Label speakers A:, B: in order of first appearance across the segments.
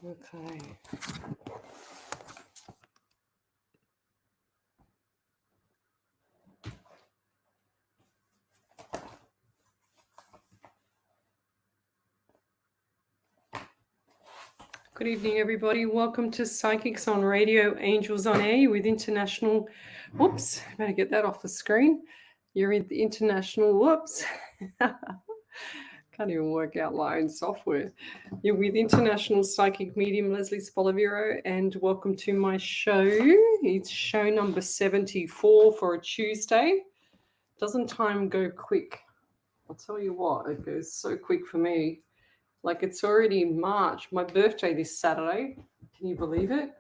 A: Okay. Good evening, everybody. Welcome to Psychics on Radio, Angels on Air with international. Whoops, better get that off the screen. You're in the international. Whoops. Can't even work out my own software. You're with international psychic medium Lesley Spaliviero, and welcome to my show. It's show number 74 for a Tuesday. Doesn't time go quick? I'll tell you what, it goes so quick for me. Like it's already March. My birthday this Saturday. Can you believe it?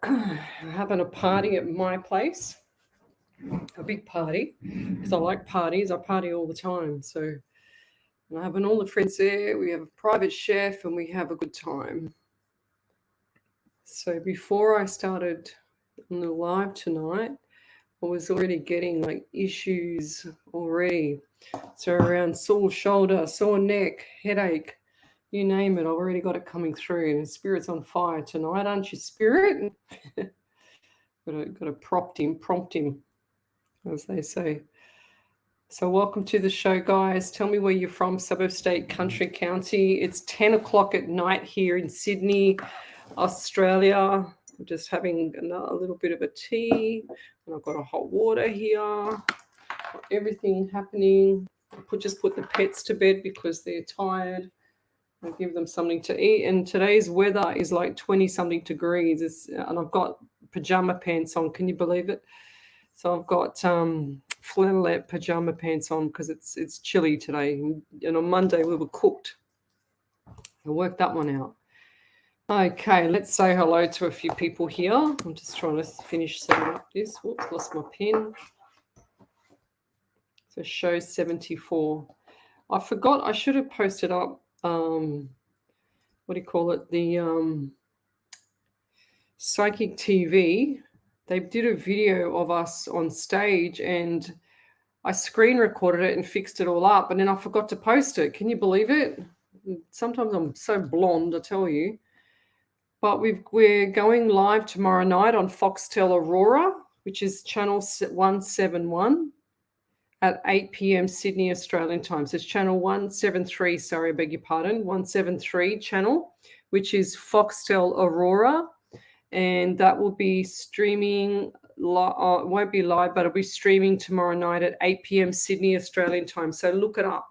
A: I'm having a party at my place. A big party. Because I like parties. I party all the time. So I'm having all the friends there. We have a private chef and we have a good time. So before I started on the live tonight, I was already getting like issues already. So around sore shoulder, sore neck, headache, you name it. I've already got it coming through. And Spirit's on fire tonight, aren't you, Spirit? got to prompt him, as they say. So welcome to the show, guys. Tell me where you're from, suburb, state, country, county. It's 10 o'clock at night here in Sydney, Australia. I'm just having a little bit of a tea. And I've got a hot water here. Got everything happening. Just put the pets to bed because they're tired. I give them something to eat. And today's weather is like 20-something degrees. And I've got pajama pants on. Can you believe it? So I've got flannelette pajama pants on because it's chilly today. And on Monday we were cooked. I worked that one out. Okay, let's say hello to a few people here. I'm just trying to finish setting up this. Whoops, lost my pen. So show 74. I forgot I should have posted up what do you call it? The Psychic TV. They did a video of us on stage and I screen recorded it and fixed it all up, and then I forgot to post it. Can you believe it? Sometimes I'm so blonde, I tell you. But we're going live tomorrow night on Foxtel Aurora, which is channel 171 at 8 p.m. Sydney, Australian time. So it's channel 173, sorry, I beg your pardon, 173 channel, which is Foxtel Aurora. And that will be streaming, it won't be live, but it'll be streaming tomorrow night at 8 p.m. Sydney, Australian time. So look it up.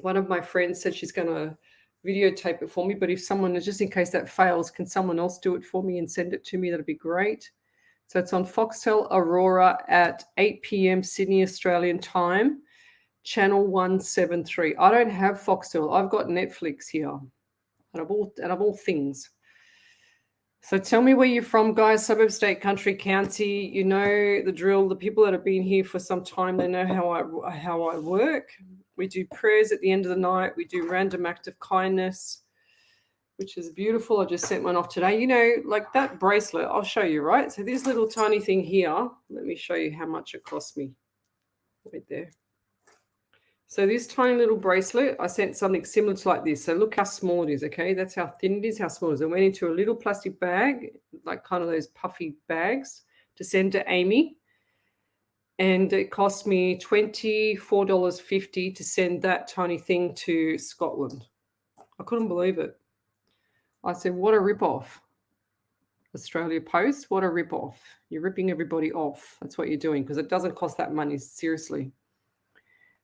A: One of my friends said she's going to videotape it for me, but if someone, just in case that fails, can someone else do it for me and send it to me? That'd be great. So it's on Foxtel Aurora at 8 p.m. Sydney, Australian time, channel 173. I don't have Foxtel. I've got Netflix here, out of all things. So tell me where you're from, guys. Suburb, state, country, county. You know the drill. The people that have been here for some time, they know how I work. We do prayers at the end of the night. We do random act of kindness, which is beautiful. I just sent one off today. You know, like that bracelet, I'll show you, right? So this little tiny thing here, let me show you how much it cost me. Right there. So this tiny little bracelet, I sent something similar to like this. So look how small it is, okay? That's how thin it is, how small it is. I went into a little plastic bag, like kind of those puffy bags, to send to Amy. And it cost me $24.50 to send that tiny thing to Scotland. I couldn't believe it. I said, what a rip-off. Australia Post, what a rip-off. You're ripping everybody off. That's what you're doing because it doesn't cost that money, seriously.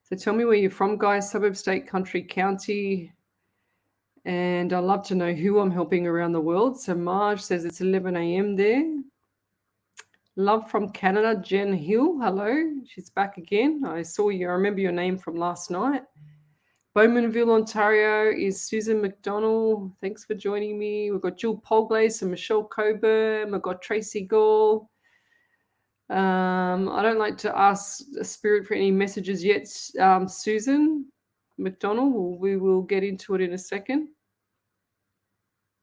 A: So tell me where you're from, guys. Suburb, state, country, county. And I'd love to know who I'm helping around the world. So Marge says it's 11 a.m. there. Love from Canada, Jen Hill. Hello. She's back again. I saw you. I remember your name from last night. Bowmanville, Ontario is Susan McDonald. Thanks for joining me. We've got Jill Polglace and Michelle Coburn. We've got Tracy Gall. I don't like to ask a spirit for any messages yet, Susan McDonald. We will get into it in a second.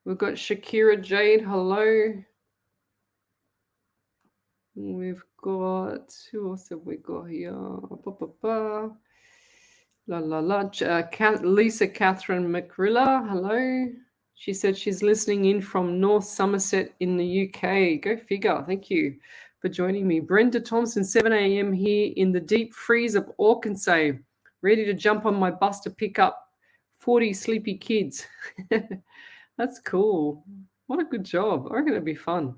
A: We've got Shakira Jade. Hello. We've got, who else have we got here? Lisa Catherine McRilla. Hello. She said she's listening in from North Somerset in the UK. Go figure. Thank you for joining me. Brenda Thompson, 7 a.m. here in the deep freeze of Orcansay, ready to jump on my bus to pick up 40 sleepy kids. That's cool. What a good job. I reckon it'd be fun.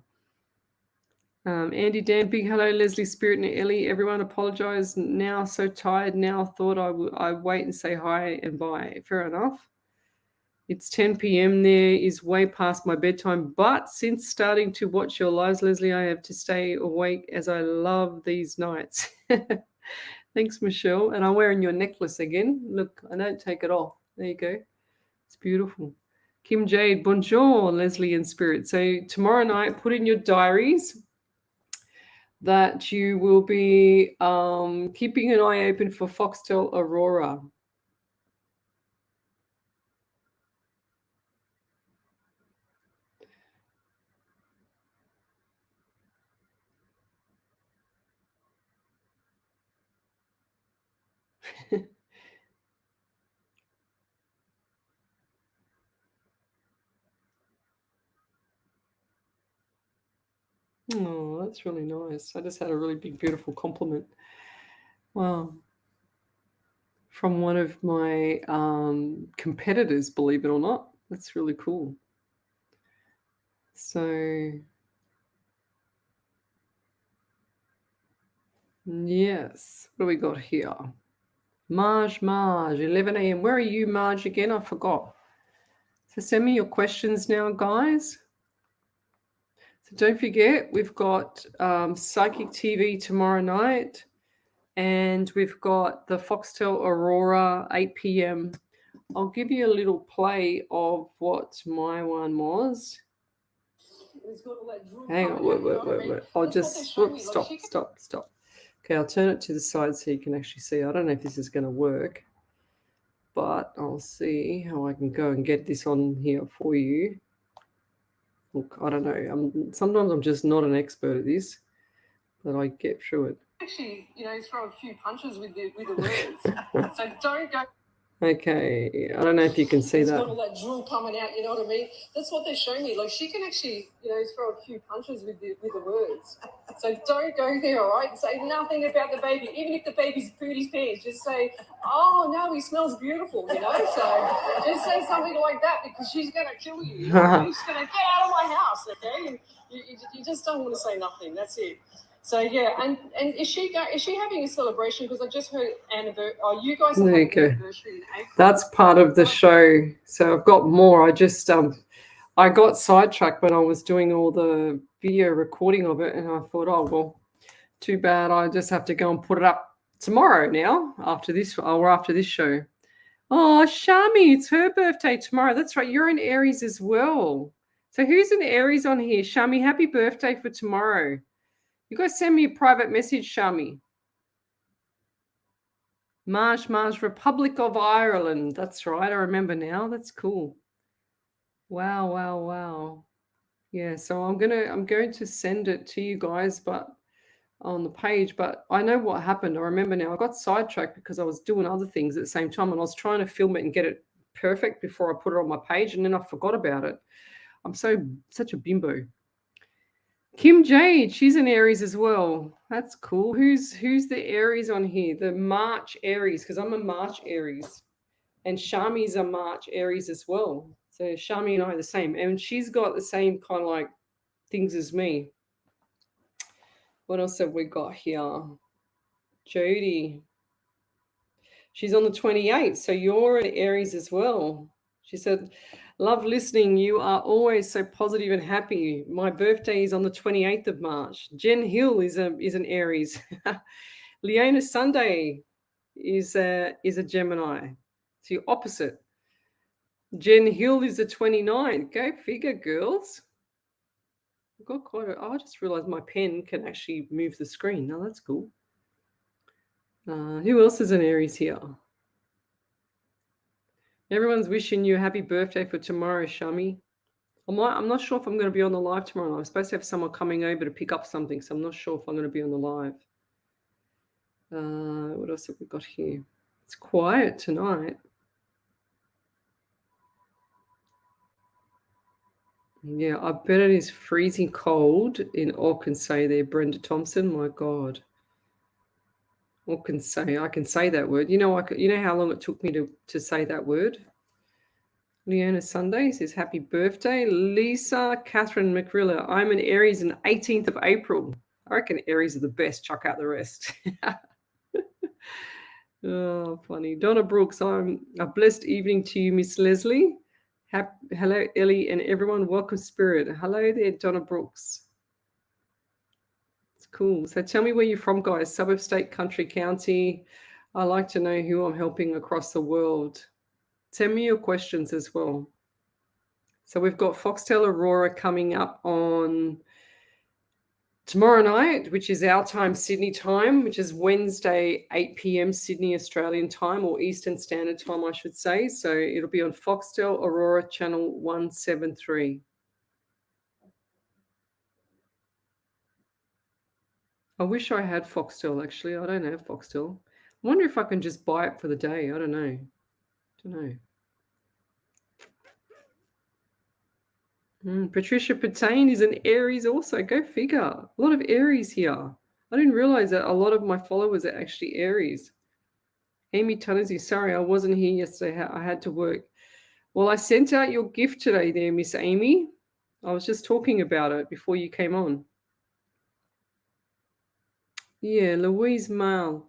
A: Andy Dan, big hello, Lesley, Spirit, and Ellie. Everyone apologise now. So tired now. Thought I wait and say hi and bye. Fair enough. It's 10 p.m. There is way past my bedtime. But since starting to watch your lives, Lesley, I have to stay awake as I love these nights. Thanks, Michelle. And I'm wearing your necklace again. Look, I don't take it off. There you go. It's beautiful. Kim Jade, bonjour, Lesley and Spirit. So tomorrow night, put in your diaries that you will be keeping an eye open for Foxtel Aurora. Oh, that's really nice. I just had a really big, beautiful compliment. Wow. From one of my competitors, believe it or not. That's really cool. So, yes. What do we got here? Marge, 11 a.m. Where are you, Marge, again? I forgot. So send me your questions now, guys. So don't forget, we've got Psychic TV tomorrow night, and we've got the Foxtel Aurora, 8 p.m. I'll give you a little play of what my one was. Hang on, wait. I'll just, stop. Okay, I'll turn it to the side so you can actually see. I don't know if this is going to work, but I'll see how I can go and get this on here for you. Look, I don't know. Sometimes I'm just not an expert at this, but I get through it. Actually, throw a few punches with the words. So don't go. Okay, I don't know if you can see that. It's got all that drool coming out, you know what I mean? That's what they're showing me. Like, she can actually, throw a few punches with the words. So don't go there, all right? Say nothing about the baby. Even if the baby's pooed his pants, just say, oh, no, he smells beautiful, So just say something like that, because she's going to kill you. She's going to get out of my house, okay? And you just don't want to say nothing. That's it. So yeah, and is she having a celebration? Because I just heard anniversary. Oh, you guys are having an anniversary in April. That's part of the show. So I've got more. I just I got sidetracked when I was doing all the video recording of it, and I thought, oh well, too bad. I just have to go and put it up tomorrow now after this show. Oh, Shami, it's her birthday tomorrow. That's right. You're in Aries as well. So who's in Aries on here? Shami, happy birthday for tomorrow. You guys send me a private message, Shami. Mars, Republic of Ireland. That's right. I remember now. That's cool. Wow. Yeah, so I'm going to send it to you guys, but on the page. But I know what happened. I remember now. I got sidetracked because I was doing other things at the same time, and I was trying to film it and get it perfect before I put it on my page, and then I forgot about it. I'm such a bimbo. Kim Jade, she's an Aries as well. That's cool. Who's the Aries on here? The March Aries, because I'm a March Aries. And Shami's a March Aries as well. So Shami and I are the same. And she's got the same kind of like things as me. What else have we got here? Jody. She's on the 28th. So you're an Aries as well. She said, love listening. You are always so positive and happy. My birthday is on the 28th of March. Jen Hill is an Aries. Leona Sunday is a Gemini. So you're opposite. Jen Hill is a 29th. Go figure, girls. I've got I just realized my pen can actually move the screen. Now that's cool. Who else is an Aries here? Everyone's wishing you a happy birthday for tomorrow, Shami. I'm not sure if I'm going to be on the live tomorrow. I'm supposed to have someone coming over to pick up something, so I'm not sure if I'm going to be on the live. What else have we got here? It's quiet tonight. Yeah, I bet it is freezing cold in Orkansas there, Brenda Thompson. My God. Orkansas. I can say that word. You know, you know how long it took me to say that word? Leona Sunday says, happy birthday. Lisa Catherine McRilla. I'm an Aries on 18th of April. I reckon Aries are the best. Chuck out the rest. Oh, funny. Donna Brooks, I'm a blessed evening to you, Miss Lesley. Hello, Ellie, and everyone. Welcome, Spirit. Hello there, Donna Brooks. It's cool. So tell me where you're from, guys. Suburb, state, country, county. I like to know who I'm helping across the world. Send me your questions as well. So we've got Foxtel Aurora coming up on tomorrow night, which is our time, Sydney time, which is Wednesday, 8 p.m. Sydney Australian time, or Eastern Standard Time, I should say. So it'll be on Foxtel Aurora channel 173. I wish I had Foxtel, actually. I don't have Foxtel. I wonder if I can just buy it for the day. I don't know. Patricia Patain is an Aries also. Go figure. A lot of Aries here. I didn't realize that a lot of my followers are actually Aries. Amy Tunnersy, sorry, I wasn't here yesterday. I had to work. Well, I sent out your gift today there, Miss Amy. I was just talking about it before you came on. Yeah, Louise Malle.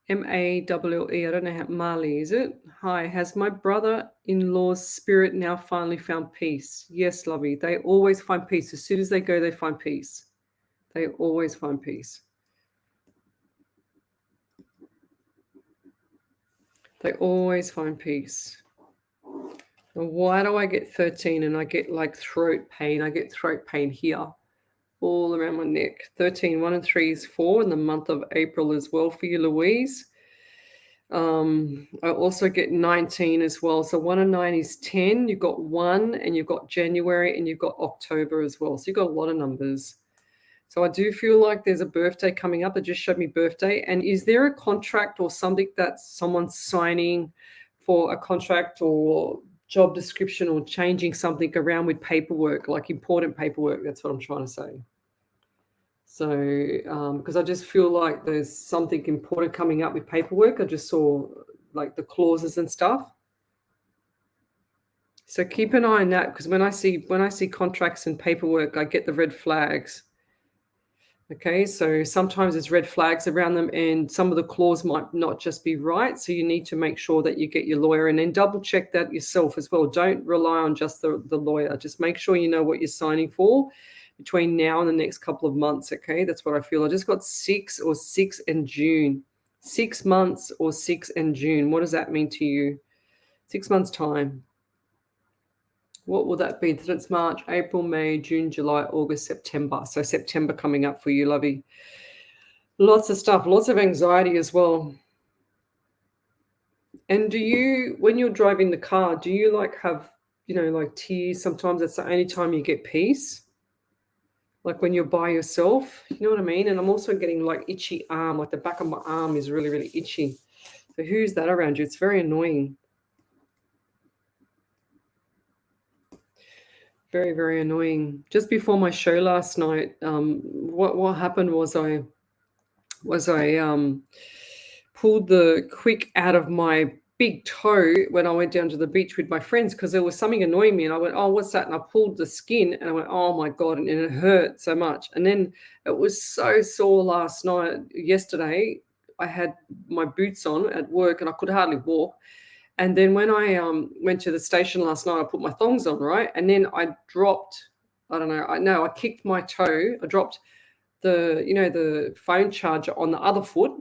A: M-A-L-L-E. I don't know how Marley is it. Hi, has my brother-in-law's spirit now finally found peace? Yes, lovey. They always find peace. As soon as they go, they find peace. They always find peace. They always find peace. And why do I get 13 and I get like throat pain? I get throat pain here, all around my neck. 13, 1 and 3 is 4 in the month of April as well for you, Louise. I also get 19 as well. So 1 and 9 is 10. You've got 1 and you've got January and you've got October as well. So you've got a lot of numbers. So I do feel like there's a birthday coming up. It just showed me birthday. And is there a contract or something that someone's signing for a contract or job description or changing something around with paperwork, like important paperwork? That's what I'm trying to say. So, because I just feel like there's something important coming up with paperwork. I just saw like the clauses and stuff. So keep an eye on that, because when I see contracts and paperwork, I get the red flags. Okay, so sometimes there's red flags around them and some of the clause might not just be right. So you need to make sure that you get your lawyer and then double check that yourself as well. Don't rely on just the lawyer. Just make sure you know what you're signing for between now and the next couple of months. Okay, that's what I feel. I just got 6 and June. 6 months or 6 and June. What does that mean to you? 6 months time. What will that be? It's March, April, May, June, July, August, September. So September coming up for you, lovey. Lots of stuff, lots of anxiety as well. And do you, when you're driving the car, do you like have, like tears? Sometimes that's the only time you get peace. Like when you're by yourself, you know what I mean? And I'm also getting like itchy arm, like the back of my arm is really, really itchy. So who's that around you? It's very annoying. Very, very annoying. Just before my show last night, what happened was I pulled the quick out of my big toe when I went down to the beach with my friends because there was something annoying me, and I went, oh, what's that? And I pulled the skin and I went, oh my God, and it hurt so much. And then it was so sore yesterday. I had my boots on at work and I could hardly walk. And then when I went to the station last night, I put my thongs on, right? And then I dropped, I kicked my toe. I dropped the phone charger on the other foot,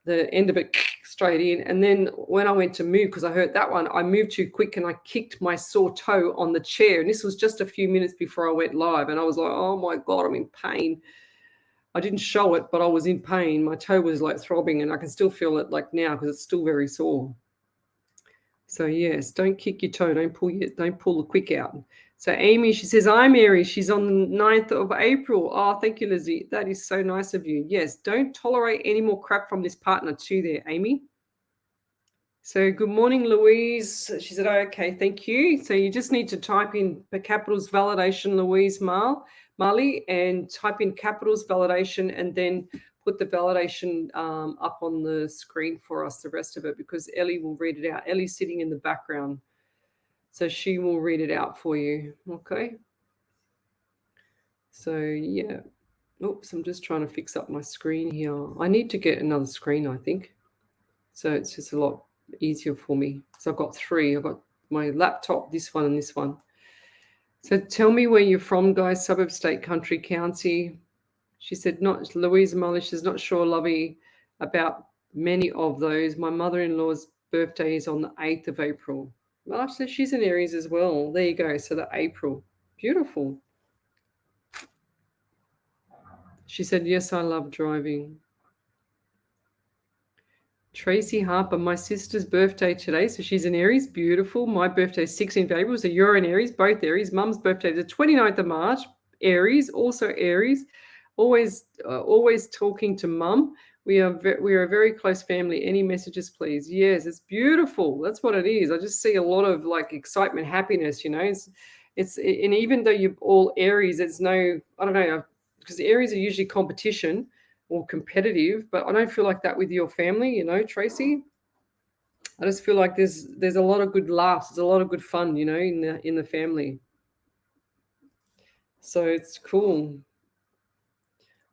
A: the end of it straight in. And then when I went to move, because I hurt that one, I moved too quick and I kicked my sore toe on the chair. And this was just a few minutes before I went live. And I was like, oh my God, I'm in pain. I didn't show it, but I was in pain. My toe was like throbbing and I can still feel it like now because it's still very sore. So yes, don't kick your toe. Don't pull the quick out. So Amy, she says, I'm Aries. She's on the 9th of April. Oh, thank you, Lizzie. That is so nice of you. Yes, don't tolerate any more crap from this partner too there, Amy. So good morning, Louise. She said, oh, okay, thank you. So you just need to type in the capitals validation, Louise Marley, and type in capitals validation and then put the validation up on the screen for us, the rest of it, because Ellie will read it out. Ellie's sitting in the background, so she will read it out for you, okay? So, yeah. Oops, I'm just trying to fix up my screen here. I need to get another screen, I think. So it's just a lot easier for me. So I've got three. I've got my laptop, this one, and this one. So tell me where you're from, guys. Suburb, state, country, county. She said, not Louisa Mully. She's not sure, Lovey, about many of those. My mother-in-law's birthday is on the 8th of April. Well, so she's in Aries as well. There you go. So the April. Beautiful. She said, yes, I love driving. Tracy Harper, my sister's birthday today. So she's in Aries. Beautiful. My birthday is 16th of April. So you're in Aries, both Aries. Mum's birthday is the 29th of March. Aries, also Aries. Always talking to Mum. We are a very close family. Any messages, please? Yes, it's beautiful. That's what it is. I just see a lot of like excitement, happiness. You know, and even though you're all Aries, it's no, I don't know, because Aries are usually competition or competitive, but I don't feel like that with your family, you know, Tracy. I just feel like there's a lot of good laughs, there's a lot of good fun, you know, in the family. So it's cool.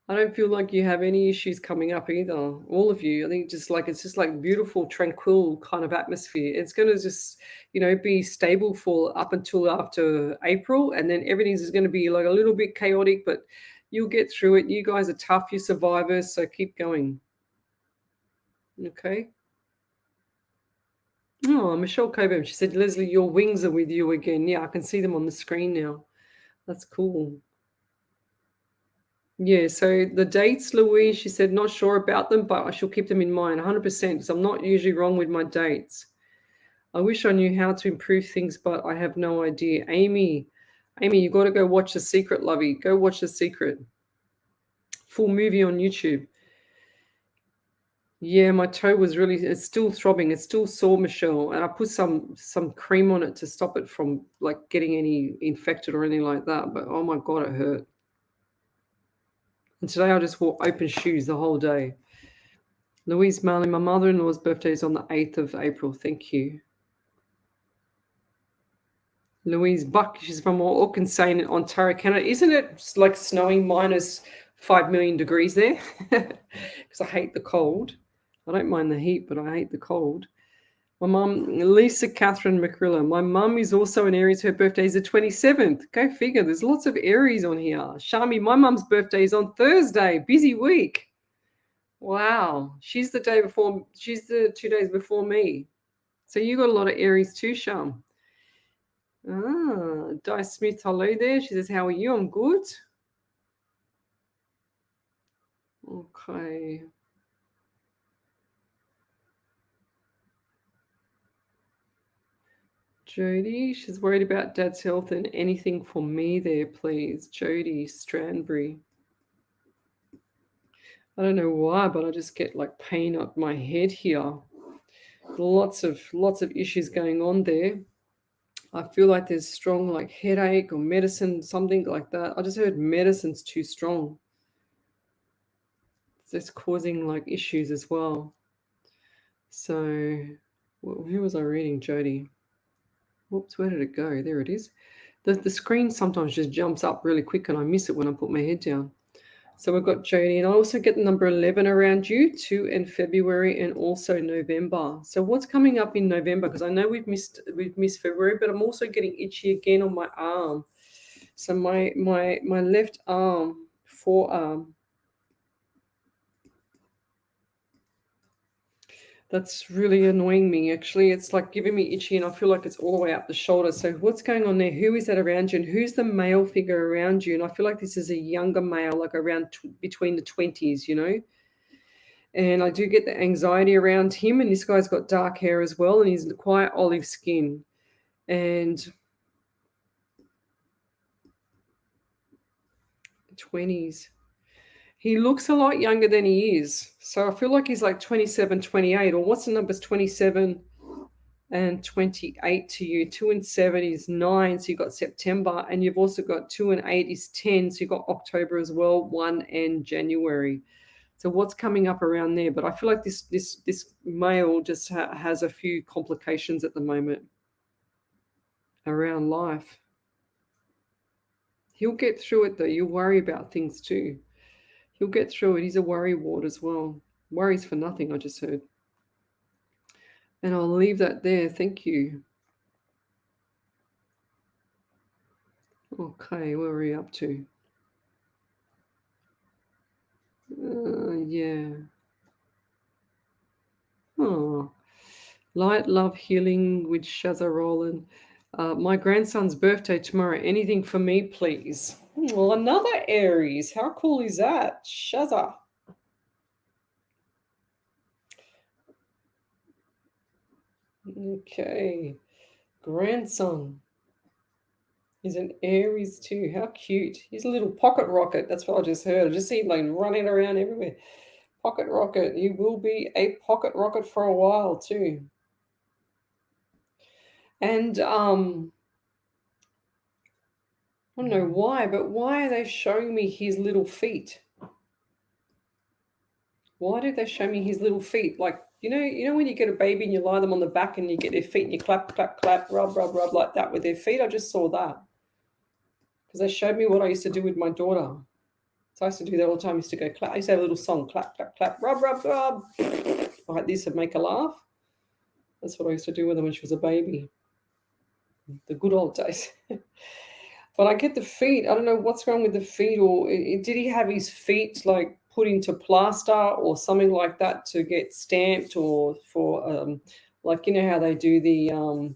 A: I don't feel like you have any issues coming up either, all of you. I think it's just like beautiful, tranquil kind of atmosphere. It's going to just, you know, be stable for up until after April, and then everything's is going to be like a little bit chaotic, but you'll get through it. You guys are tough, you're survivors, so keep going. Okay. Oh, Michelle Coburn. She said, Lesley, your wings are with you again. Yeah, I can see them on the screen now. That's cool. Yeah, so the dates, Louise, she said, not sure about them, but I shall keep them in mind 100% because I'm not usually wrong with my dates. I wish I knew how to improve things, but I have no idea. Amy, you got to go watch The Secret, lovey. Go watch The Secret. Full movie on YouTube. Yeah, my toe was it's still throbbing. It's still sore, Michelle. And I put some cream on it to stop it from like getting any infected or anything like that. But oh my God, it hurt. And today I just wore open shoes the whole day. Louise Marley, my mother-in-law's birthday is on the 8th of April. Thank you. Louise Buck, she's from Auckland, Ontario, Canada. Isn't it like snowing minus 5 million degrees there? Because I hate the cold. I don't mind the heat, but I hate the cold. My mum, Lisa Catherine McRilla. My mum is also an Aries. Her birthday is the 27th. Go figure. There's lots of Aries on here. Shami, my mum's birthday is on Thursday. Busy week. Wow. She's the 2 days before me. So you got a lot of Aries too, Sham. Ah, Di Smith, hello there. She says, how are you? I'm good. Okay. Jody, she's worried about Dad's health and anything for me there, please. Jody Stranbury. I don't know why, but I just get like pain up my head here. Lots of issues going on there. I feel like there's strong like headache or medicine, something like that. I just heard medicine's too strong. It's causing like issues as well. So, who was I reading, Jody? Whoops, where did it go? There it is. The screen sometimes just jumps up really quick and I miss it when I put my head down. So we've got Jody, and I also get the number 11 around you, 2 in February and also November. So what's coming up in November? Because I know we've missed February, but I'm also getting itchy again on my arm. So my left arm, forearm, that's really annoying me, actually. It's like giving me itchy and I feel like it's all the way up the shoulder. So what's going on there? Who is that around you? And who's the male figure around you? And I feel like this is a younger male, like around between the 20s, you know? And I do get the anxiety around him. And this guy's got dark hair as well. And he's quite olive skin. And 20s. He looks a lot younger than he is. So I feel like he's like 27, 28. Or what's the numbers? 27. and 28 to you. 2 and 7 is 9, so you've got September, and you've also got 2 and 8 is 10, so you've got October as well, 1 and January. So what's coming up around there? But I feel like this male just has a few complications at the moment around life. He'll get through it though. You worry about things too. He'll get through it. He's a worry ward as well. Worries for nothing, I just heard. And I'll leave that there. Thank you. Okay, where are we up to? Yeah. Oh, light, love, healing with Shazza Roland. My grandson's birthday tomorrow. Anything for me, please? Well, another Aries. How cool is that? Shazza. Okay. Grandson. He's an Aries too. How cute. He's a little pocket rocket. That's what I just heard. I just see him like running around everywhere. Pocket rocket. He will be a pocket rocket for a while too. And I don't know why, but why are they showing me his little feet? Why did they show me his little feet? Like, you know when you get a baby and you lie them on the back and you get their feet and you clap, clap, clap, rub, rub, rub like that with their feet? I just saw that. Because they showed me what I used to do with my daughter. So I used to do that all the time. I used to go clap. I used to have a little song, clap, clap, clap, rub, rub, rub, like this, and make her laugh. That's what I used to do with her when she was a baby. The good old days. But I get the feet. I don't know what's wrong with the feet, or did he have his feet like put into plaster or something like that to get stamped, or for like, you know how they do the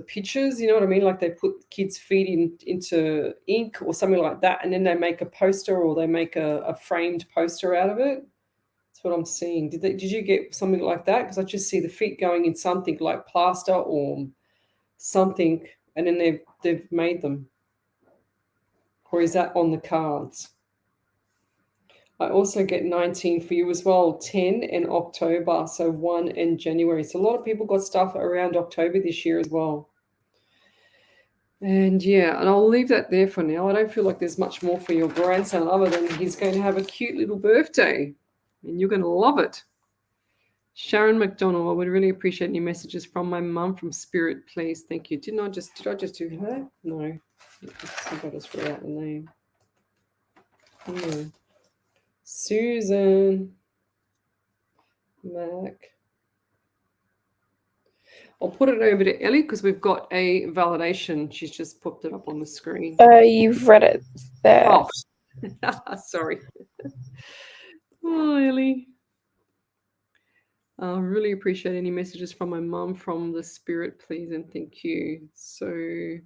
A: pictures, you know what I mean? Like they put kids' feet into ink or something like that, and then they make a poster, or they make a framed poster out of it. That's what I'm seeing. Did you get something like that? Because I just see the feet going in something like plaster or something, and then they've made them. Or is that on the cards? I also get 19 for you as well, 10 in October, so 1 in January. So a lot of people got stuff around October this year as well. And yeah, and I'll leave that there for now. I don't feel like there's much more for your grandson other than he's going to have a cute little birthday, and you're going to love it. Sharon McDonald, I would really appreciate any messages from my mum from Spirit, please. Thank you. Did I just do her? No. I got to throw out the name. Yeah. Susan. Mac. I'll put it over to Ellie because we've got a validation. She's just popped it up on the screen.
B: You've read it there.
A: Oh, sorry. Oh, Ellie. I really appreciate any messages from my mum from the Spirit, please, and thank you. So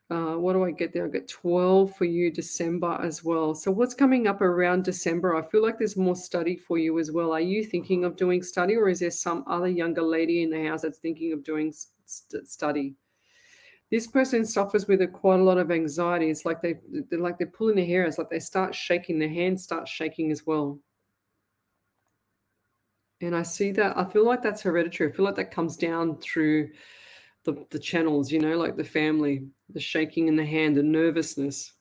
A: what do I get there? I get 12 for you December as well. So what's coming up around December? I feel like there's more study for you as well. Are you thinking of doing study, or is there some other younger lady in the house that's thinking of doing study? This person suffers with quite a lot of anxiety. It's like they're pulling their hair. It's like they start shaking. Their hands start shaking as well. And I see that. I feel like that's hereditary. I feel like that comes down through the channels, like the family, the shaking in the hand, the nervousness.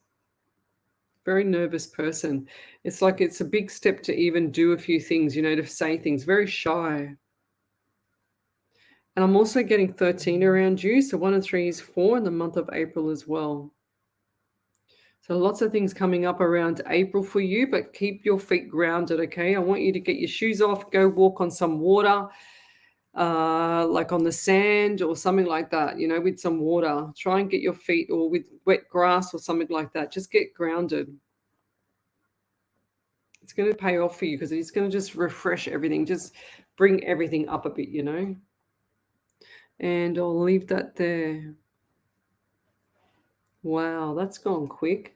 A: Very nervous person. It's like it's a big step to even do a few things, to say things. Very shy. And I'm also getting 13 around you. So 1 and 3 is 4 in the month of April as well. So lots of things coming up around April for you, but keep your feet grounded, okay? I want you to get your shoes off, go walk on some water, like on the sand or something like that, with some water. Try and get your feet, or with wet grass or something like that. Just get grounded. It's going to pay off for you because it's going to just refresh everything, just bring everything up a bit, And I'll leave that there. Wow, that's gone quick.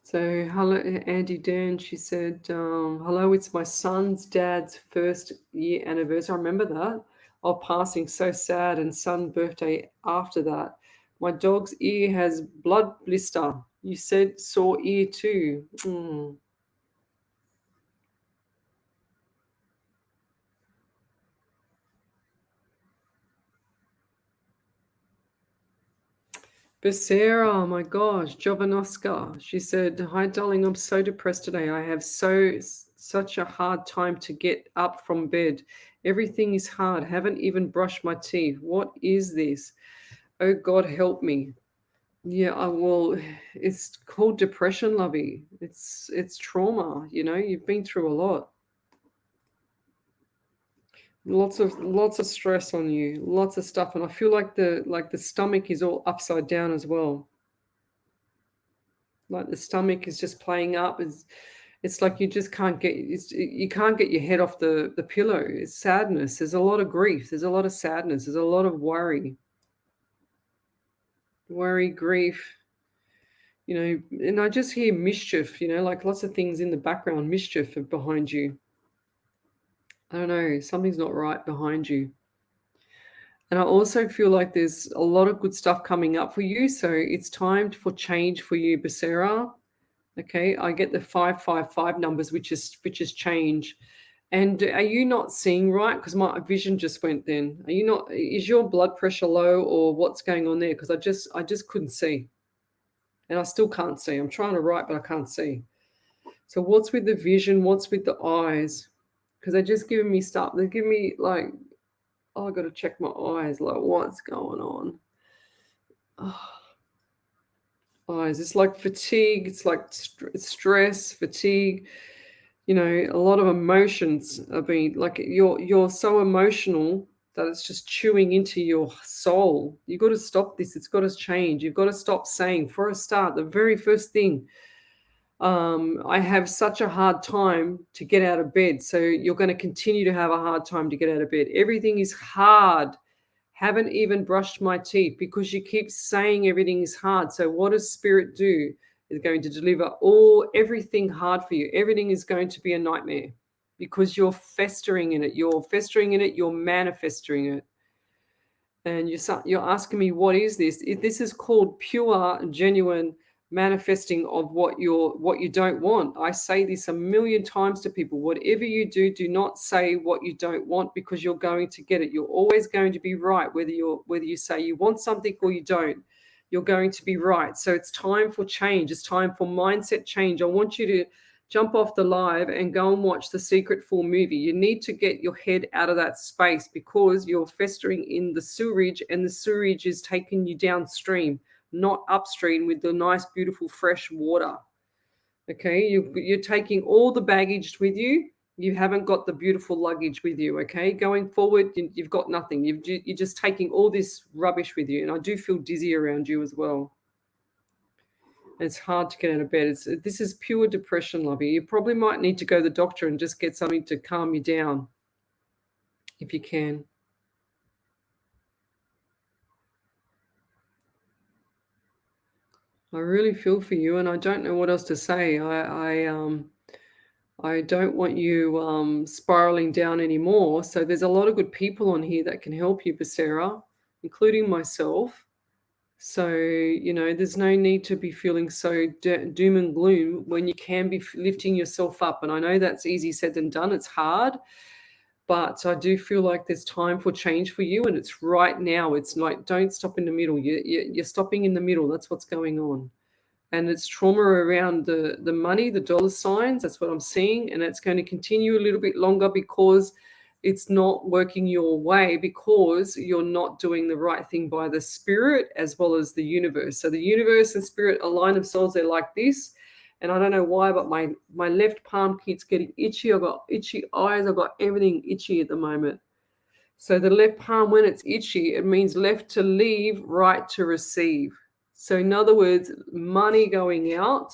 A: So, hello, Andy Dan. She said, hello, it's my son's dad's first year anniversary. I remember that. Oh, passing, so sad, and son birthday after that. My dog's ear has blood blister. You said sore ear too. Becerra, oh my gosh, Jovanoska. She said, "Hi, darling. I'm so depressed today. I have such a hard time to get up from bed. Everything is hard. Haven't even brushed my teeth. What is this? Oh God, help me." Yeah, well, it's called depression, lovey. It's trauma. You know, you've been through a lot. Lots of stress on you, lots of stuff, and I feel like the stomach is all upside down as well. Like the stomach is just playing up. It's like you just can't get you can't get your head off the pillow. It's sadness. There's a lot of grief. There's a lot of sadness. There's a lot of worry, grief. You know, and I just hear mischief. You know, like lots of things in the background. Mischief behind you. I don't know. Something's not right behind you. And I also feel like there's a lot of good stuff coming up for you. So it's time for change for you, Becerra. Okay, I get the 555 numbers, which is change. And are you not seeing right? Because my vision just went then. Are you not? Is your blood pressure low, or what's going on there? Because I just couldn't see, and I still can't see. I'm trying to write, but I can't see. So what's with the vision? What's with the eyes? Because they're just giving me stuff. They're giving me like, oh, I got to check my eyes. Like, what's going on? Oh, eyes. It's like fatigue. It's like stress, fatigue. You know, a lot of emotions are being like you're so emotional that it's just chewing into your soul. You've got to stop this. It's got to change. You've got to stop saying, for a start, the very first thing, I have such a hard time to get out of bed. So you're going to continue to have a hard time to get out of bed. Everything is hard. Haven't even brushed my teeth because you keep saying everything is hard. So what does spirit do? It's going to deliver everything hard for you. Everything is going to be a nightmare because you're festering in it. You're festering in it. You're manifesting it. And you're asking me, what is this? This is called pure, genuine manifesting of what you don't want. I say this a million times to people. Whatever you do, do not say what you don't want because you're going to get it. You're always going to be right, whether you say you want something or you don't. You're going to be right. So it's time for change. It's time for mindset change. I want you to jump off the live and go and watch the Secret full movie. You need to get your head out of that space because you're festering in the sewerage, and the sewerage is taking you downstream, not upstream with the nice, beautiful, fresh water. Okay, you're taking all the baggage with you. You haven't got the beautiful luggage with you. Okay, going forward, you've got nothing. You're just taking all this rubbish with you, and I do feel dizzy around you as well. It's hard to get out of bed. This is pure depression, lovey. You probably might need to go to the doctor and just get something to calm you down, if you can. I really feel for you, and I don't know what else to say. I don't want you spiraling down anymore. So there's a lot of good people on here that can help you, Becerra, including myself. So, you know, there's no need to be feeling so doom and gloom when you can be lifting yourself up. And I know that's easy said than done. It's hard, but I do feel like there's time for change for you. And it's right now. It's like, don't stop in the middle. You're stopping in the middle. That's what's going on. And it's trauma around the money, the dollar signs. That's what I'm seeing. And it's going to continue a little bit longer because it's not working your way, because you're not doing the right thing by the spirit as well as the universe. So the universe and spirit align themselves. They're like this. And I don't know why, but my left palm keeps getting itchy. I've got itchy eyes. I've got everything itchy at the moment. So the left palm, when it's itchy, it means left to leave, right to receive. So in other words, money going out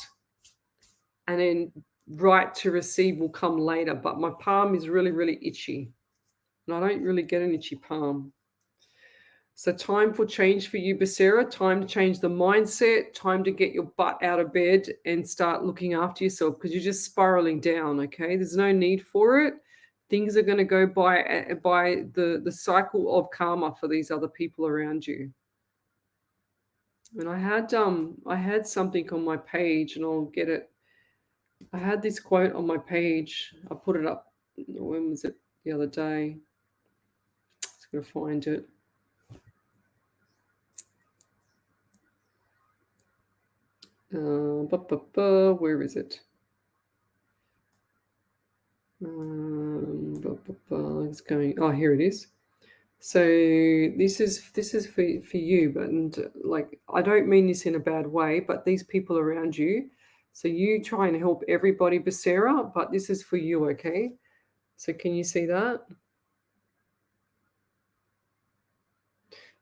A: and then right to receive will come later. But my palm is really, really itchy. And I don't really get an itchy palm. So time for change for you, Becerra. Time to change the mindset. Time to get your butt out of bed and start looking after yourself because you're just spiraling down, okay? There's no need for it. Things are going to go by the cycle of karma for these other people around you. And I had something on my page, and I'll get it. I had this quote on my page. I put it up. When was it? The other day. Just gonna find it. Where is it? It's going. Oh, here it is. So this is for you, but like I don't mean this in a bad way, but these people around you. So you try and help everybody, Basera, but this is for you, okay? So can you see that?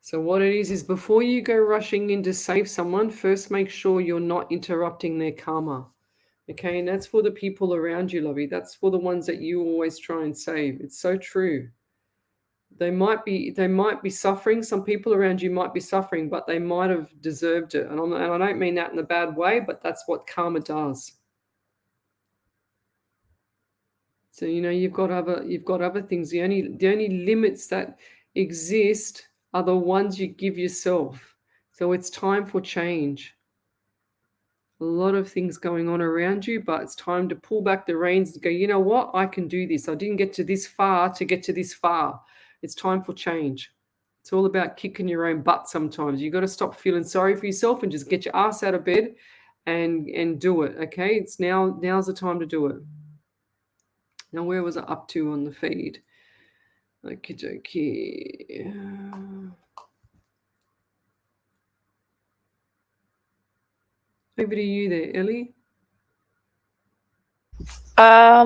A: So what it is before you go rushing in to save someone, first make sure you're not interrupting their karma. Okay, and that's for the people around you, Lovey. That's for the ones that you always try and save. It's so true. They might be suffering. Some people around you might be suffering, but they might have deserved it. And I don't mean that in a bad way, but that's what karma does. So you've got other things. The only limits that exist are the ones you give yourself. So it's time for change. A lot of things going on around you, but it's time to pull back the reins and go, you know what? I can do this. I didn't get to this far to get to this far. It's time for change. It's all about kicking your own butt sometimes. You got to stop feeling sorry for yourself and just get your ass out of bed and do it. Okay? Now's the time to do it. Now, where was I up to on the feed? Okie dokie. Over to you there, Ellie.
B: La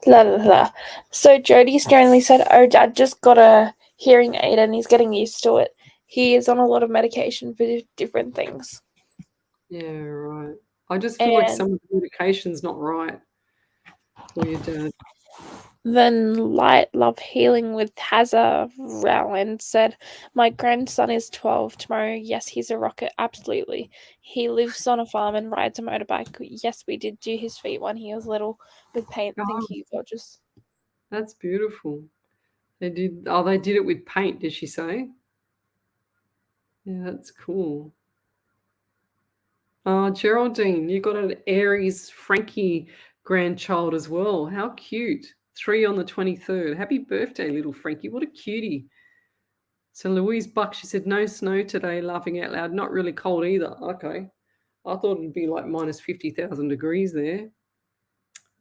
B: la la. So Jody sternly said, "Oh, Dad just got a hearing aid and he's getting used to it. He is on a lot of medication for different things."
A: Yeah, right. I just feel like some of the medication's not right for your dad.
B: Then Light Love Healing with Hazza Rowland said, "My grandson is 12 tomorrow. Yes, he's a rocket. Absolutely. He lives on a farm and rides a motorbike. Yes, we did do his feet when he was little with paint. Thank you, gorgeous."
A: That's beautiful. They did. Oh, they did it with paint. Did she say? Yeah, that's cool. Geraldine, you got an Aries Frankie grandchild as well. How cute. 3 on the 23rd. Happy birthday, little Frankie. What a cutie. So Louise Buck, she said, no snow today, laughing out loud. Not really cold either. Okay. I thought it'd be like minus 50,000 degrees there.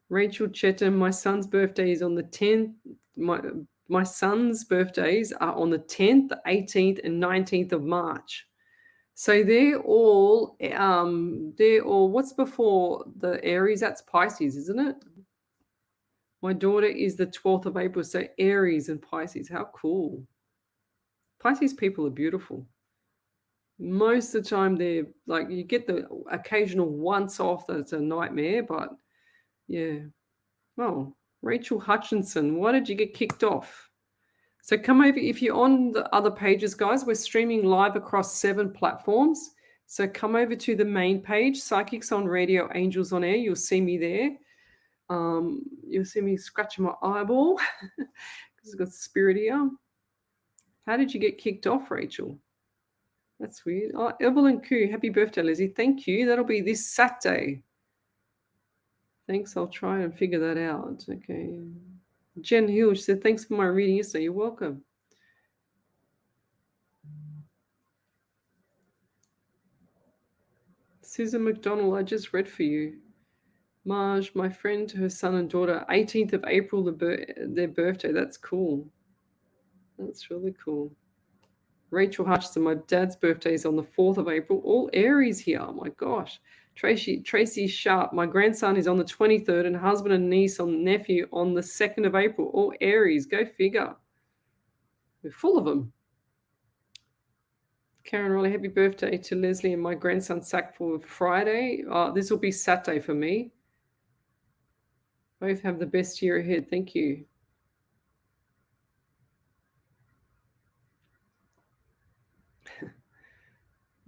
A: Rachel Chetham, my son's birthday is on the 10th. My son's birthdays are on the 10th, 18th, and 19th of March. So they're all what's before the Aries? That's Pisces, isn't it? My daughter is the 12th of April, so Aries and Pisces. How cool. Pisces people are beautiful. Most of the time they're like, you get the occasional once off that's a nightmare, but yeah. Oh, Rachel Hutchinson, why did you get kicked off? So come over, if you're on the other pages, guys, we're streaming live across 7 platforms. So come over to the main page, Psychics on Radio, Angels on Air. You'll see me there. You'll see me scratching my eyeball because I've got spirit here. How did you get kicked off, Rachel? That's weird. Oh, Evelyn Koo, happy birthday, Lizzie. Thank you. That'll be this Saturday. Thanks. I'll try and figure that out. Okay. Jen Hill, she said, thanks for my reading yesterday. You're welcome. Susan McDonald, I just read for you. Marge, my friend, her son and daughter, 18th of April, their birthday. That's cool. That's really cool. Rachel Hutchinson, my dad's birthday is on the 4th of April. All Aries here. Oh my gosh. Tracy Sharp, my grandson is on the 23rd, and husband and niece on nephew on the 2nd of April. All Aries. Go figure. We're full of them. Karen Raleigh, happy birthday to Leslie and my grandson Sack for Friday. This will be Saturday for me. Both have the best year ahead. Thank you.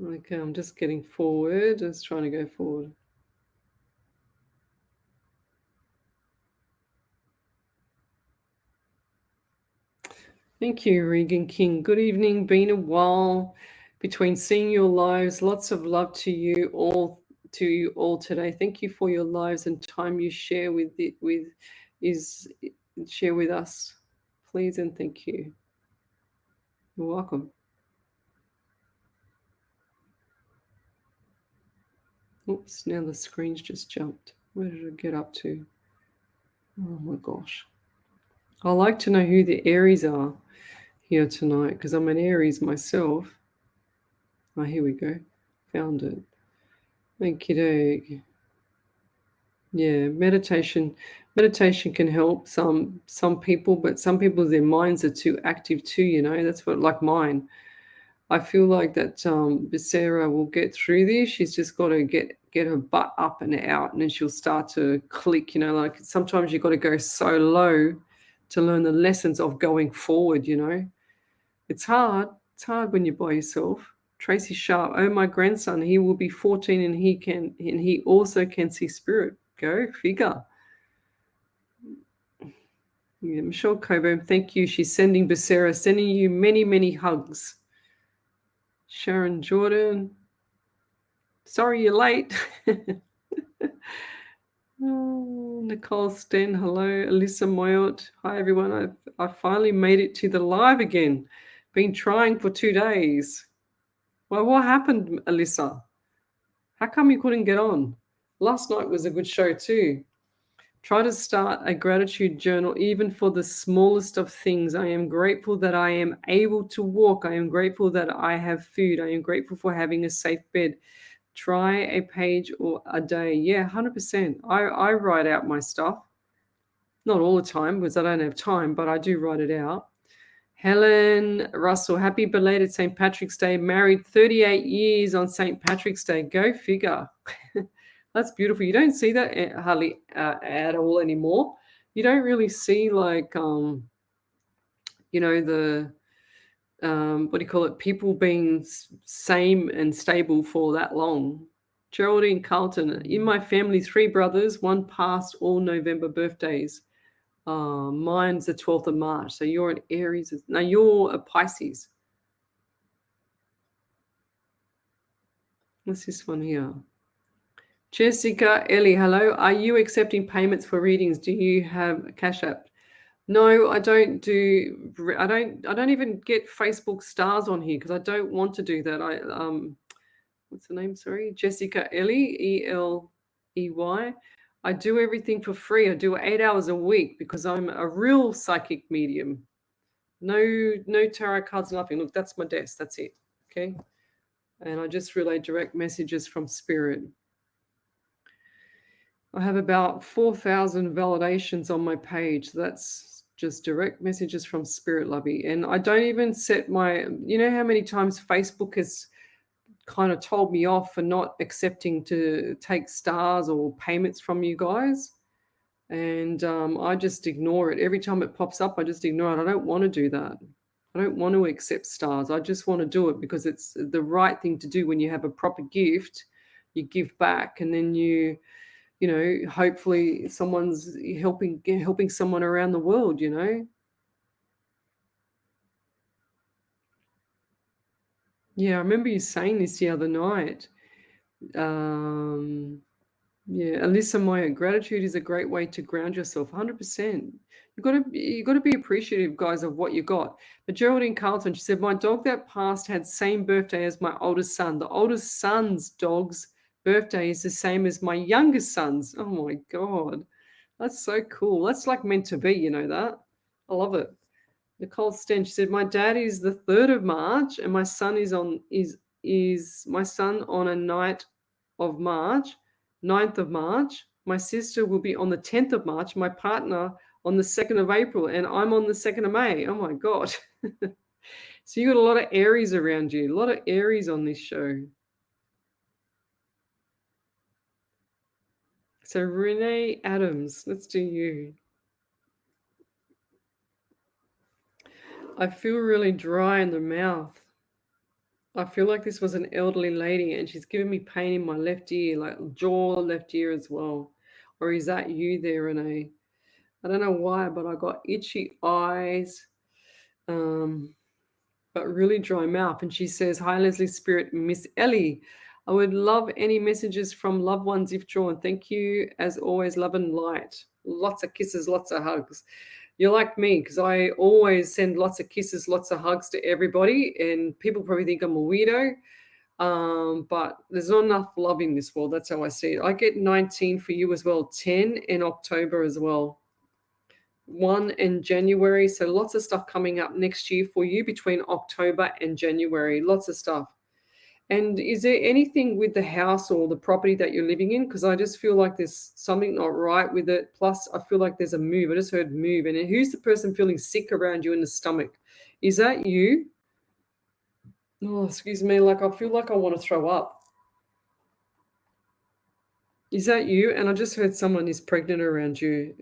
A: Okay, I'm just getting forward. Just trying to go forward. Thank you, Regan King. Good evening. Been a while between seeing your lives. Lots of love to you all today. Thank you for your lives and time you share share with us. Please and thank you. You're welcome. Oops, now the screen's just jumped. Where did it get up to? Oh my gosh. I like to know who the Aries are here tonight because I'm an Aries myself. Oh, here we go. Found it. Thank you, Doug. Yeah, meditation can help some people, but some people, their minds are too active too, you know. That's what, like mine. I feel like that Becerra will get through this. She's just got to get her butt up and out, and then she'll start to click, you know. Like sometimes you've got to go so low to learn the lessons of going forward, you know. It's hard. It's hard when you're by yourself. Tracy Sharp, oh, my grandson, he will be 14 and he also can see spirit. Go figure. Yeah, Michelle Coburn, thank you. She's sending Becerra, sending you many, many hugs. Sharon Jordan, sorry you're late. Oh, Nicole Sten, hello. Alyssa Moyot, hi everyone. I finally made it to the live again. Been trying for 2 days. Well, what happened, Alyssa? How come you couldn't get on? Last night was a good show too. Try to start a gratitude journal, even for the smallest of things. I am grateful that I am able to walk. I am grateful that I have food. I am grateful for having a safe bed. Try a page or a day. Yeah, 100%. I write out my stuff. Not all the time because I don't have time, but I do write it out. Helen Russell, happy belated St. Patrick's Day. Married 38 years on St. Patrick's Day. Go figure. That's beautiful. You don't see that hardly at all anymore. You don't really see like, you know, the, what do you call it? People being same and stable for that long. Geraldine Carlton, in my family, 3 brothers, one passed all November birthdays. Mine's the 12th of March. So you're an Aries. No, you're a Pisces. What's this one here? Jessica Ellie, hello. Are you accepting payments for readings? Do you have a Cash App? No, I don't do. I don't even get Facebook stars on here because I don't want to do that. What's the name? Sorry, Jessica Ellie, Eley. I do everything for free. I do 8 hours a week because I'm a real psychic medium. No tarot cards, nothing. Look, that's my desk. That's it. Okay, and I just relay direct messages from spirit. I have about 4,000 validations on my page. That's just direct messages from Spirit, Lovey. And I don't even set my, you know how many times Facebook has kind of told me off for not accepting to take stars or payments from you guys. And I just ignore it. Every time it pops up, I just ignore it. I don't want to do that. I don't want to accept stars. I just want to do it because it's the right thing to do when you have a proper gift. You give back and then you know, hopefully someone's helping someone around the world, you know. Yeah, I remember you saying this the other night. Yeah, Alyssa Moya, gratitude is a great way to ground yourself. 100%. You got to be appreciative, guys, of what you got. But Geraldine Carlton, she said, my dog that passed had same birthday as my oldest son. The oldest son's dog's birthday is the same as my youngest son's. Oh my God, that's so cool. That's like meant to be, you know that. I love it. Nicole Stench said, my dad is the 3rd of March and my son is my son on a night of March, 9th of March. My sister will be on the 10th of March, my partner on the 2nd of April, and I'm on the 2nd of May. Oh my God. So you got a lot of Aries around you, a lot of Aries on this show. So Renee Adams, let's do you. I feel really dry in the mouth. I feel like this was an elderly lady and she's giving me pain in my left ear, like jaw, left ear as well. Or is that you there, Renee? I don't know why, but I got itchy eyes, but really dry mouth. And she says, hi, Lesley Spirit, Miss Ellie. I would love any messages from loved ones if drawn. Thank you, as always, love and light. Lots of kisses, lots of hugs. You're like me because I always send lots of kisses, lots of hugs to everybody. And people probably think I'm a weirdo. But there's not enough love in this world. That's how I see it. I get 19 for you as well, 10 in October as well, 1 in January. So lots of stuff coming up next year for you between October and January. Lots of stuff. And is there anything with the house or the property that you're living in? Because I just feel like there's something not right with it. Plus, I feel like there's a move. I just heard move. And who's the person feeling sick around you in the stomach? Is that you? Oh, excuse me. Like I feel like I want to throw up. Is that you? And I just heard someone is pregnant around you.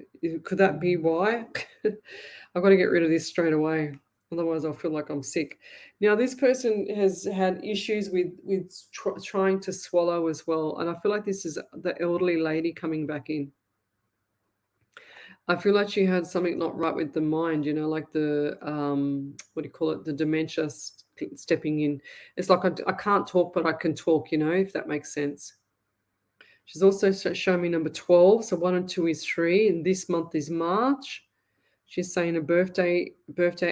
A: Could that be why? I've got to get rid of this straight away. Otherwise, I'll feel like I'm sick. Now, this person has had issues with trying to swallow as well. And I feel like this is the elderly lady coming back in. I feel like she had something not right with the mind, like the, what do you call it, the dementia stepping in. It's like I can't talk, but I can talk, if that makes sense. She's also shown me number 12. So 1 and 2 is 3. And this month is March. She's saying a birthday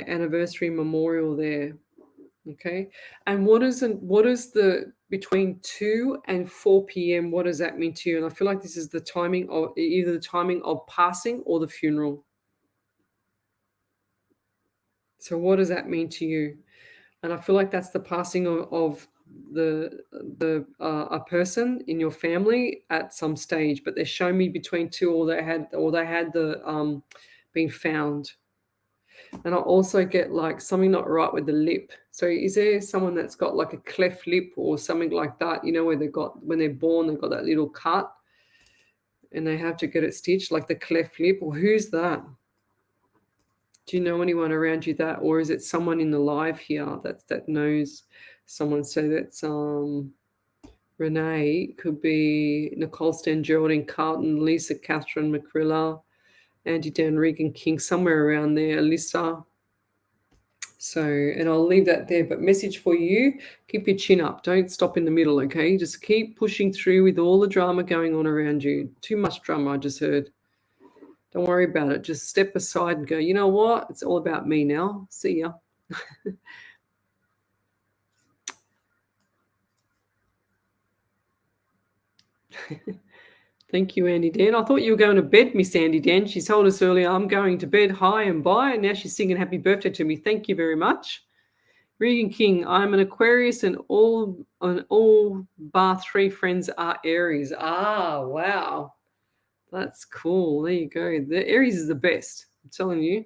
A: anniversary memorial there. Okay. And what is the between 2 and 4 p.m.? What does that mean to you? And I feel like this is the timing of either the timing of passing or the funeral. So what does that mean to you? And I feel like that's the passing of a person in your family at some stage, but they're showing me between 2 or they had the been found. And I also get like something not right with the lip. So is there someone that's got like a cleft lip or something like that, where when they're born, they've got that little cut and they have to get it stitched, like the cleft lip? Or who's that? Do you know anyone around you that, or is it someone in the live here that knows someone? So that's Renee, could be Nicole Stan, Geraldine Carlton, Lisa Catherine McCrilla, Andy Dan Regan King, somewhere around there, Alyssa. So, and I'll leave that there. But message for you, keep your chin up. Don't stop in the middle, okay? Just keep pushing through with all the drama going on around you. Too much drama, I just heard. Don't worry about it. Just step aside and go, you know what? It's all about me now. See ya. Thank you, Andy Dan. I thought you were going to bed, Miss Andy Dan. She told us earlier, I'm going to bed, hi and bye. And now she's singing happy birthday to me. Thank you very much. Regan King, I'm an Aquarius and all bar 3 friends are Aries. Ah, wow. That's cool. There you go. The Aries is the best. I'm telling you.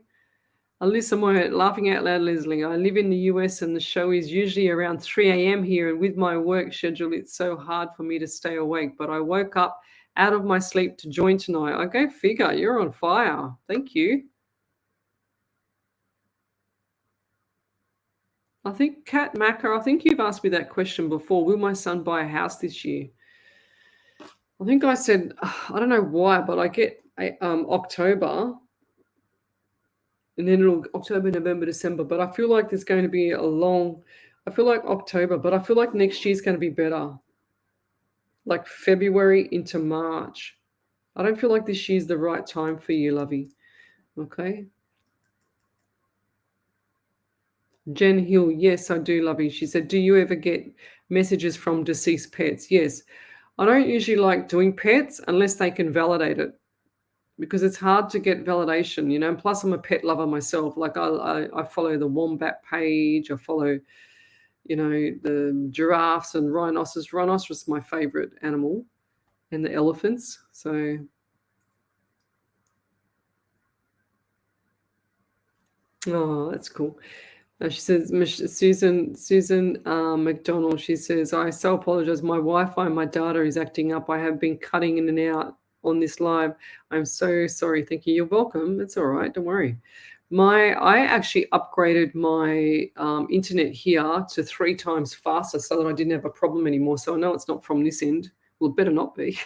A: Alyssa Moore, laughing out loud, Leslie. I live in the US and the show is usually around 3 a.m. here. And with my work schedule, it's so hard for me to stay awake. But I woke up out of my sleep to join tonight. I go figure. You're on fire. Thank you. I think, Kat Macker, I think you've asked me that question before. Will my son buy a house this year? I think I said, I don't know why, but I get October. And then it'll October, November, December. But I feel like there's going to be I feel like October, but I feel like next year's going to be better. Like February into March. I don't feel like this year's the right time for you, lovey. Okay. Jen Hill, yes, I do, lovey. She said, do you ever get messages from deceased pets? Yes. I don't usually like doing pets unless they can validate it, because it's hard to get validation, and plus I'm a pet lover myself. Like I follow the wombat page. I follow, the giraffes and rhinoceros. Rhinoceros is my favorite animal, and the elephants. So oh, that's cool. She says, Susan McDonald, she says, I so apologize. My Wi-Fi and my data is acting up. I have been cutting in and out on this live. I'm so sorry. Thank you. You're welcome. It's all right. Don't worry. I actually upgraded my internet here to 3 times faster so that I didn't have a problem anymore. So I know it's not from this end. Well, it better not be.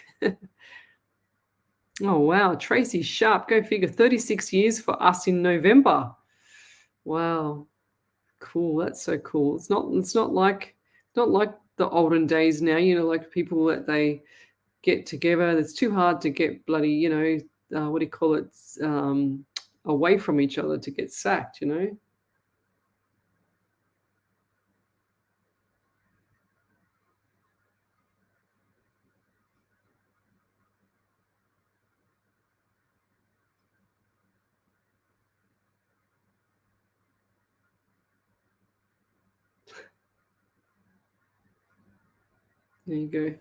A: Oh, wow. Tracy Sharp, go figure. 36 years for us in November. Wow. Cool. That's so cool. It's not like the olden days now, like people that they get together. It's too hard to get bloody, what do you call it, away from each other to get sacked, There you go.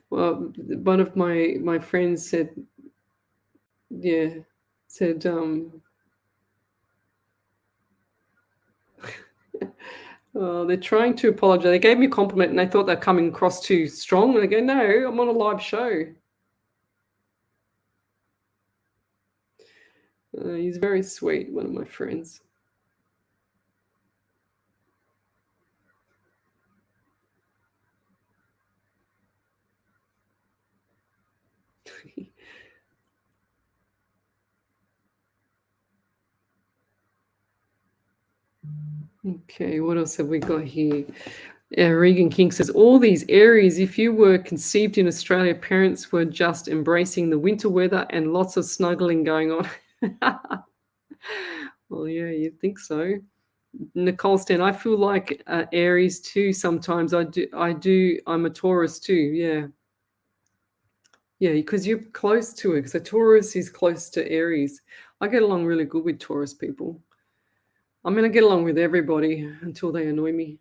A: Well, one of my friends said, yeah, said, they're trying to apologize. They gave me a compliment and they thought they're coming across too strong. And I go, no, I'm on a live show. He's very sweet, one of my friends. Okay, what else have we got here? Regan King says, all these Aries, if you were conceived in Australia, parents were just embracing the winter weather and lots of snuggling going on. Well, yeah, you'd think so. Nicole Stan, I feel like Aries too sometimes. I do. I'm a Taurus too, yeah. Yeah, because you're close to it. So Taurus is close to Aries. I get along really good with Taurus people. I mean, I get along with everybody until they annoy me.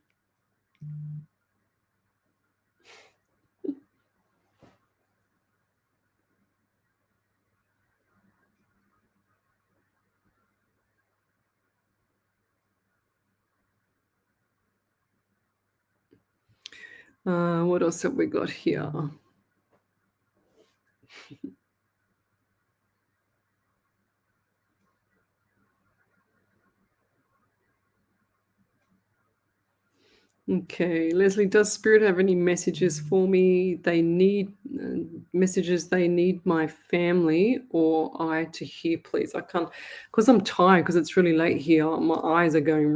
A: What else have we got here? Okay, Lesley, does Spirit have any messages for me? They need messages. They need my family or I to hear, please. I can't, because I'm tired, because it's really late here. My eyes are going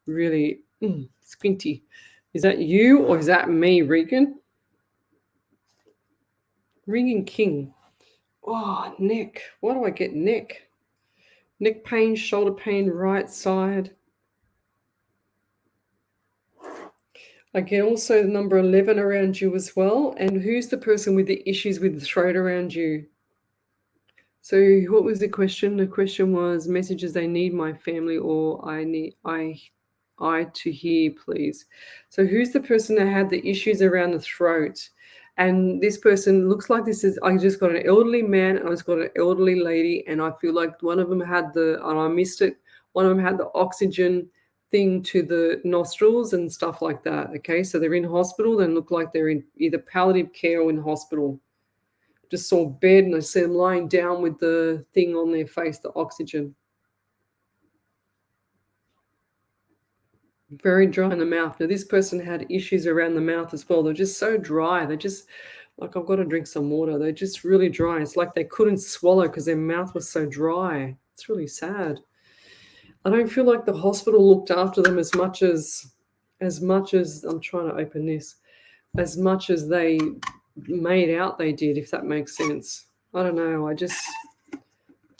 A: really squinty. Is that you or is that me, Regan? Regan King. Oh, neck. Why do I get neck? Neck pain, shoulder pain, right side. I get also the number 11 around you as well. And who's the person with the issues with the throat around you? So what was the question? The question was messages they need my family or I to hear, please. So who's the person that had the issues around the throat? And this person looks like I just got an elderly man and I just got an elderly lady, and I feel like one of them had and I missed it, one of them had the oxygen thing to the nostrils and stuff like that. Okay, so they're in hospital and look like they're in either palliative care or in hospital. Just saw bed and I see them lying down with the thing on their face, the oxygen. Very dry in the mouth. Now, this person had issues around the mouth as well. They're just so dry. They're just like, I've got to drink some water. They're just really dry. It's like they couldn't swallow because their mouth was so dry. It's really sad. I don't feel like the hospital looked after them as much as I'm trying to open this, as much as they made out they did, if that makes sense. I don't know.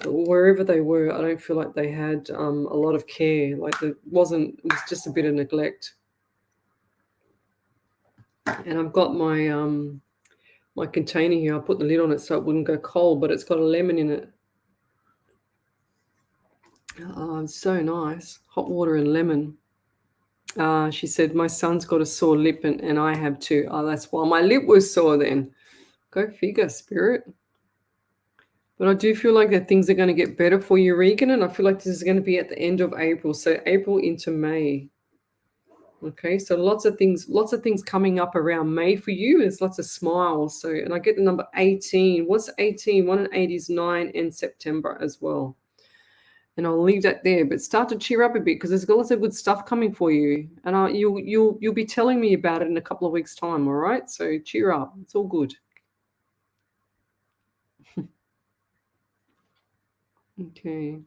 A: Wherever they were, I don't feel like they had a lot of care. Like it was just a bit of neglect. And I've got my my container here. I put the lid on it so it wouldn't go cold, but it's got a lemon in it. Oh, it's so nice. Hot water and lemon. She said, my son's got a sore lip and I have too. Oh, that's why my lip was sore then. Go figure, Spirit. But I do feel like that things are going to get better for you, Regan, and I feel like this is going to be at the end of April, so April into May. Okay, so lots of things coming up around May for you. There's lots of smiles. So, and I get the number 18. What's 18? 1 and 8 is 9 and September as well. And I'll leave that there, but start to cheer up a bit because there's lots of good stuff coming for you. And you'll be telling me about it in a couple of weeks' time, all right? So cheer up. It's all good. Okay.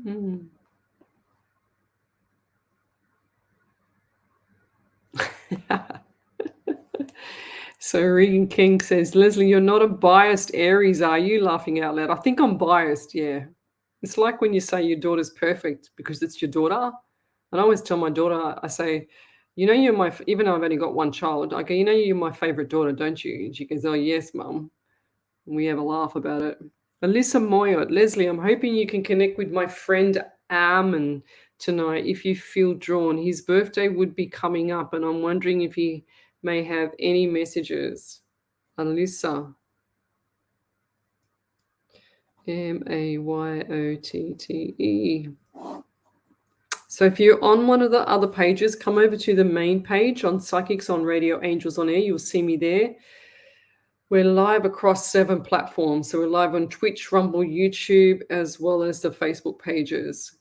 A: Mm. So Regan King says, Lesley, you're not a biased Aries, are you? Laughing out loud. I think I'm biased, yeah. It's like when you say your daughter's perfect because it's your daughter. And I always tell my daughter, I say, you know, even though I've only got one child, I go, you know, you're my favorite daughter, don't you? And she goes, oh, yes, Mum. And we have a laugh about it. Alyssa Moyot, Lesley, I'm hoping you can connect with my friend Armin tonight if you feel drawn. His birthday would be coming up, and I'm wondering if he may have any messages. Alyssa. Mayotte. So if you're on one of the other pages, come over to the main page on Psychics on Radio Angels on Air. You'll see me there. We're live across 7 platforms. So we're live on Twitch, Rumble, YouTube, as well as the Facebook pages.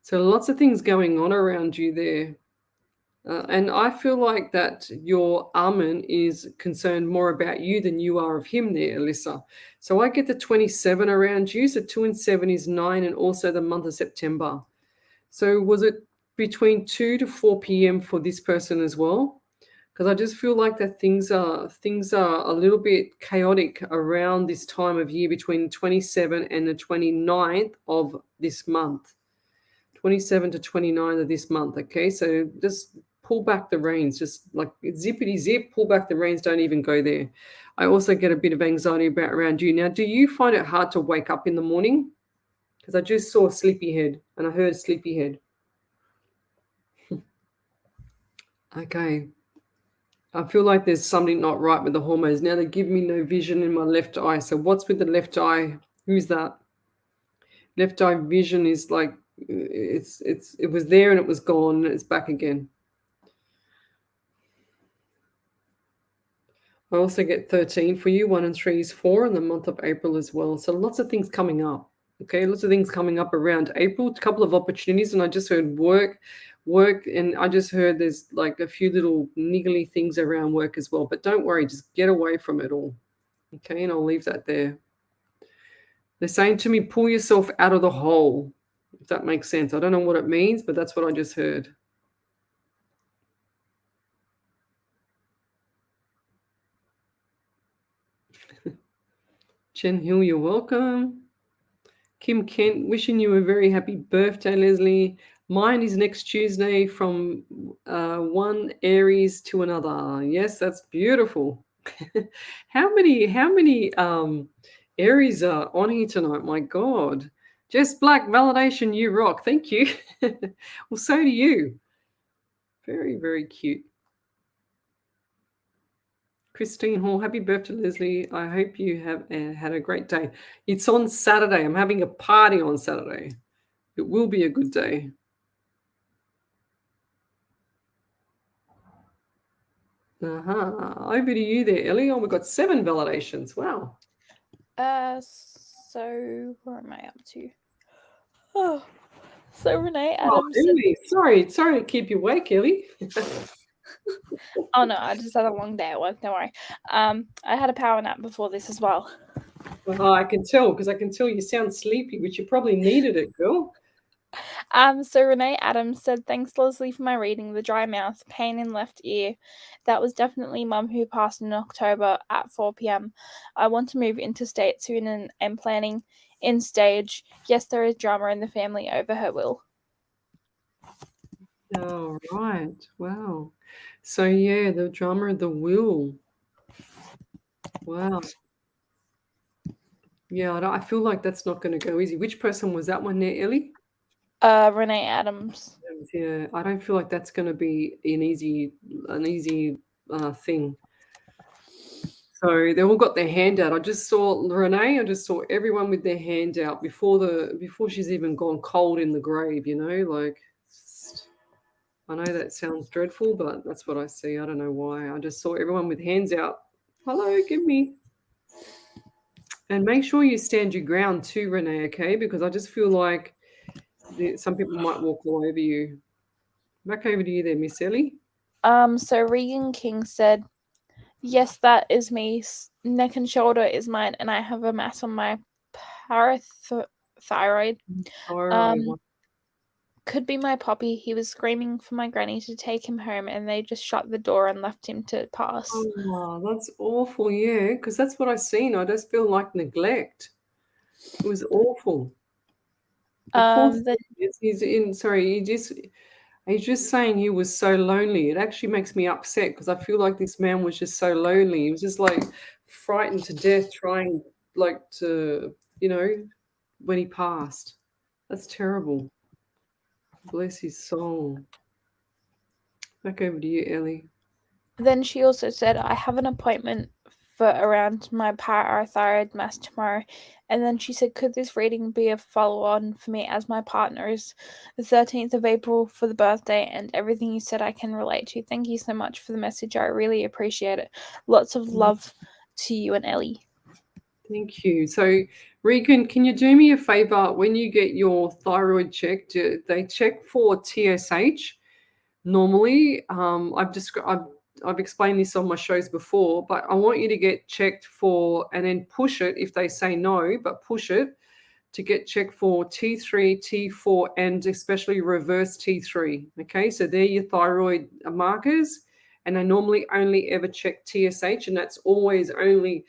A: So lots of things going on around you there. And I feel like that your Armin is concerned more about you than you are of him there, Alyssa. So I get the 27 around you. So 2 and 7 is 9, and also the month of September. So was it between 2 to 4 p.m. for this person as well? Because I just feel like that things are a little bit chaotic around this time of year between 27 and the 29th of this month. 27 to 29 of this month, okay? So just pull back the reins, just like zippity zip, pull back the reins, don't even go there. I also get a bit of anxiety about around you. Now, do you find it hard to wake up in the morning? Because I just saw sleepyhead and I heard sleepyhead. Okay. I feel like there's something not right with the hormones. Now they give me no vision in my left eye. So what's with the left eye? Who's that? Left eye vision is like it was there and it was gone and it's back again. I also get 13 for you. 1 and 3 is 4 in the month of April as well. So lots of things coming up. Okay, lots of things coming up around April. A couple of opportunities, and I just heard work, and I just heard there's like a few little niggly things around work as well. But don't worry, just get away from it all. Okay, and I'll leave that there. They're saying to me, pull yourself out of the hole, if that makes sense. I don't know what it means, but that's what I just heard. Chen Hill, you're welcome. Kim Kent, wishing you a very happy birthday, Lesley. Mine is next Tuesday from one Aries to another. Yes, that's beautiful. How many Aries are on here tonight? My God. Jess Black, validation, you rock. Thank you. Well, so do you. Very, very cute. Christine Hall, happy birthday, Lesley. I hope you have had a great day. It's on Saturday. I'm having a party on Saturday. It will be a good day. Over to you there, Ellie. Oh, we've got 7 validations. Wow.
B: So where am I up to? Oh, so Renee
A: Oh,
B: Adams.
A: Ellie, sorry to keep you awake, Ellie.
B: Oh no, I just had a long day at work. Don't worry. I had a power nap before this as well.
A: Oh, I can tell because I can tell you sound sleepy, which you probably needed it, girl.
B: So Renee Adams said, thanks Lesley for my reading. The dry mouth, pain in left ear. That was definitely mum who passed in October at 4 p.m. I want to move interstate soon and am planning in stage. Yes, there is drama in the family over her will.
A: Oh, right. Wow. So, yeah, the drama of the will. Wow. Yeah, I feel like that's not going to go easy. Which person was that one there, Ellie?
B: Renee Adams.
A: Yeah, I don't feel like that's going to be an easy thing. So they all got their hand out. I just saw Renee. I just saw everyone with their hand out before she's even gone cold in the grave. You know, like I know that sounds dreadful, but that's what I see. I don't know why. I just saw everyone with hands out. Hello, give me. And make sure you stand your ground too, Renee. Okay, because I just feel like some people might walk all over you. Back over to you there, Miss Ellie.
B: So Regan King said, yes, that is me. Neck and shoulder is mine, and I have a mass on my parathyroid. Could be my puppy. He was screaming for my granny to take him home, and they just shut the door and left him to pass.
A: Oh, that's awful, yeah, because that's what I seen. I just feel like neglect. It was awful. He's just saying he was so lonely. It actually makes me upset because I feel like this man was just so lonely. He was just like frightened to death, trying when he passed. That's terrible. Bless his soul. Back over to you, Ellie.
B: Then she also said, I have an appointment for around my parathyroid mass tomorrow. And then she said, could this reading be a follow-on for me, as my partner is the 13th of April for the birthday, and everything you said I can relate to. Thank you so much for the message. I really appreciate it. Lots of love to you and Ellie.
A: Thank you. So, Regan, can you do me a favor? When you get your thyroid checked, they check for TSH. Normally, I've explained this on my shows before, but I want you to get checked for, and then push it if they say no, but push it to get checked for T3, T4, and especially reverse T3. Okay, so they're your thyroid markers, and they normally only ever check TSH, and that's always only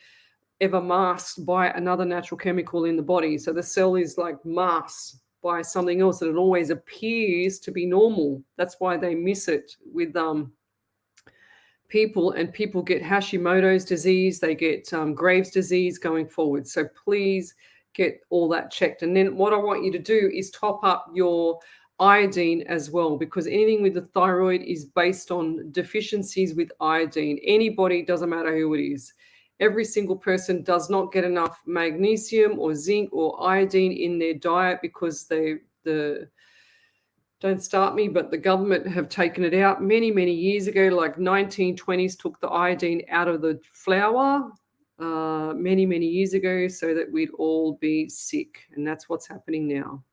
A: ever masked by another natural chemical in the body. So the cell is like masked by something else, and it always appears to be normal. That's why they miss it with people, and people get Hashimoto's disease, they get Graves' disease going forward. So please get all that checked. And then what I want you to do is top up your iodine as well, because anything with the thyroid is based on deficiencies with iodine. Anybody, doesn't matter who it is. Every single person does not get enough magnesium or zinc or iodine in their diet because don't start me, but the government have taken it out many, many years ago, like 1920s, took the iodine out of the flour many, many years ago so that we'd all be sick. And that's what's happening now.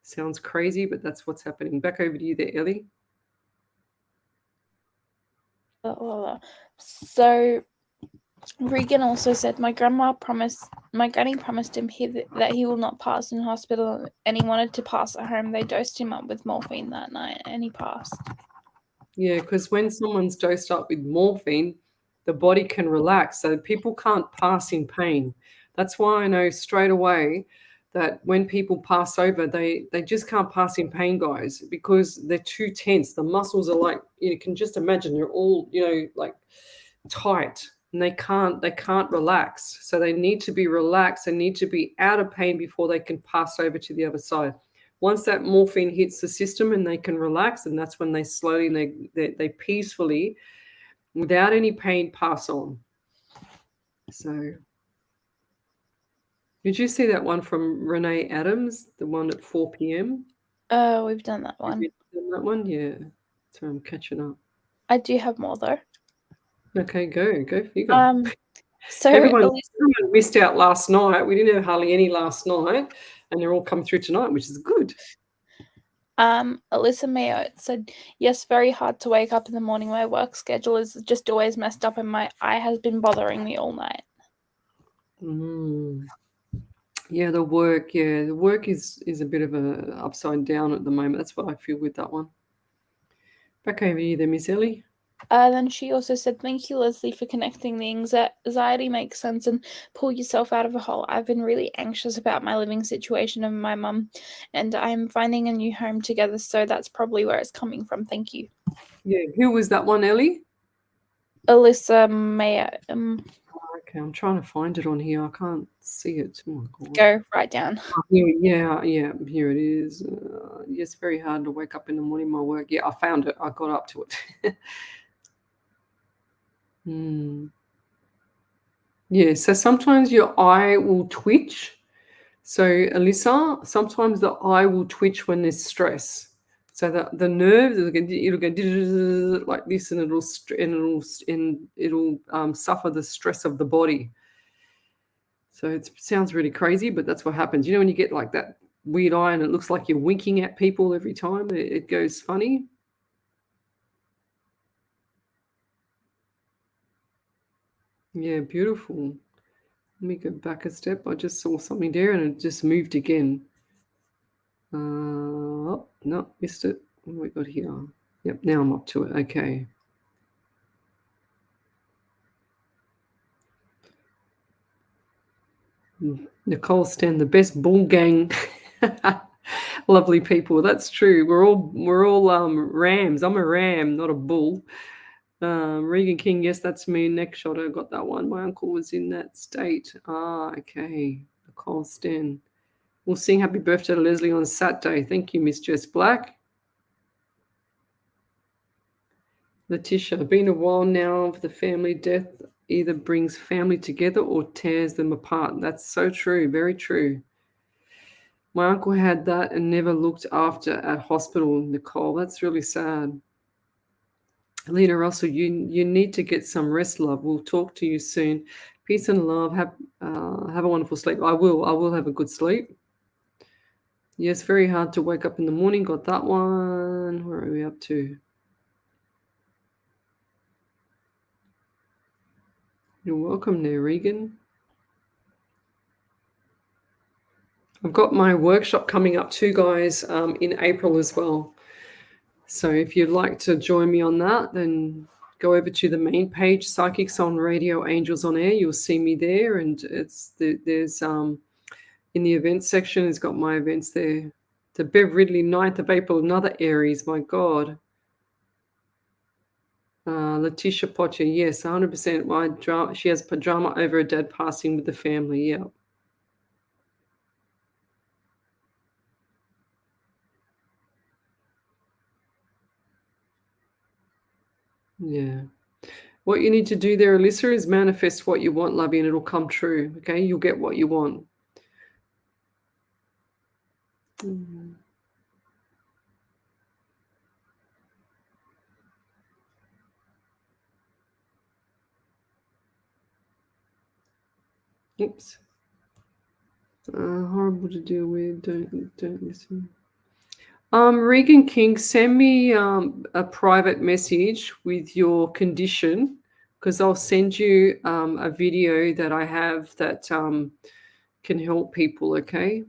A: Sounds crazy, but that's what's happening. Back over to you there, Ellie.
B: So Regan also said, my granny promised him that he will not pass in hospital, and he wanted to pass at home. They dosed him up with morphine that night, and he passed.
A: Yeah, because when someone's dosed up with morphine, the body can relax, so people can't pass in pain. That's why I know straight away that when people pass over, they just can't pass in pain, guys, because they're too tense. The muscles are like, you can just imagine, they're all, like tight, and they can't relax. So they need to be relaxed. They need to be out of pain before they can pass over to the other side. Once that morphine hits the system and they can relax, and that's when they slowly, they peacefully, without any pain, pass on. So, did you see that one from Renee Adams, the one at 4 p.m.?
B: We've done that one.
A: Have you done that one? Yeah. So I'm catching up.
B: I do have more though.
A: Okay, go figure.
B: So
A: everyone missed out last night. We didn't have hardly any last night, and they're all coming through tonight, which is good.
B: Alyssa Mayo said, yes, very hard to wake up in the morning. My work schedule is just always messed up, and my eye has been bothering me all night.
A: Yeah, the work is a bit of a upside down at the moment. That's what I feel with that one. Back over to you there, Miss Ellie.
B: Then she also said, thank you, Lesley, for connecting. The anxiety makes sense, and pull yourself out of a hole. I've been really anxious about my living situation and my mum, and I'm finding a new home together, so that's probably where it's coming from. Thank you.
A: Yeah, who was that one, Ellie?
B: Alyssa Mayo.
A: Okay, I'm trying to find it on here. I can't see it. Oh my God.
B: Go right down.
A: Yeah, here it is. It's very hard to wake up in the morning, my work. Yeah, I found it. I got up to it. Yeah, so sometimes your eye will twitch. So, Alyssa, sometimes the eye will twitch when there's stress. So the nerves, it'll go like this, and it'll suffer the stress of the body. So it sounds really crazy, but that's what happens. You know, when you get like that weird eye and it looks like you're winking at people every time, it goes funny. Yeah, beautiful. Let me go back a step. I just saw something there and it just moved again. Oh, no, missed it. What have we got here? Yep, now I'm up to it. Okay. Nicole Stan, the best bull gang. Lovely people. That's true. We're all rams. I'm a ram, not a bull. Regan King, yes, that's me. Neck shot, I got that one. My uncle was in that state. Okay. Nicole Sten. We'll sing happy birthday to Leslie on Saturday. Thank you, Miss Jess Black. Letitia, been a while now. The family death either brings family together or tears them apart. That's so true. Very true. My uncle had that and never looked after at hospital, Nicole. That's really sad. Lena Russell, you need to get some rest, love. We'll talk to you soon. Peace and love. Have a wonderful sleep. I will have a good sleep. Yes, very hard to wake up in the morning. Got that one. Where are we up to? You're welcome there, Regan. I've got my workshop coming up too, guys, in April as well. So if you'd like to join me on that, then go over to the main page, Psychics on Radio, Angels on Air. You'll see me there, and there's in the events section, it's got my events there. The Bev Ridley, 9th of April, another Aries. My God. Letitia Potter, yes, 100%. She has drama over her dad passing with the family. Yeah. Yeah. What you need to do there, Alyssa, is manifest what you want, lovey, and it'll come true. Okay, you'll get what you want. Oops. Horrible to deal with. Don't listen. Regan King, send me a private message with your condition, because I'll send you a video that I have that can help people. Okay.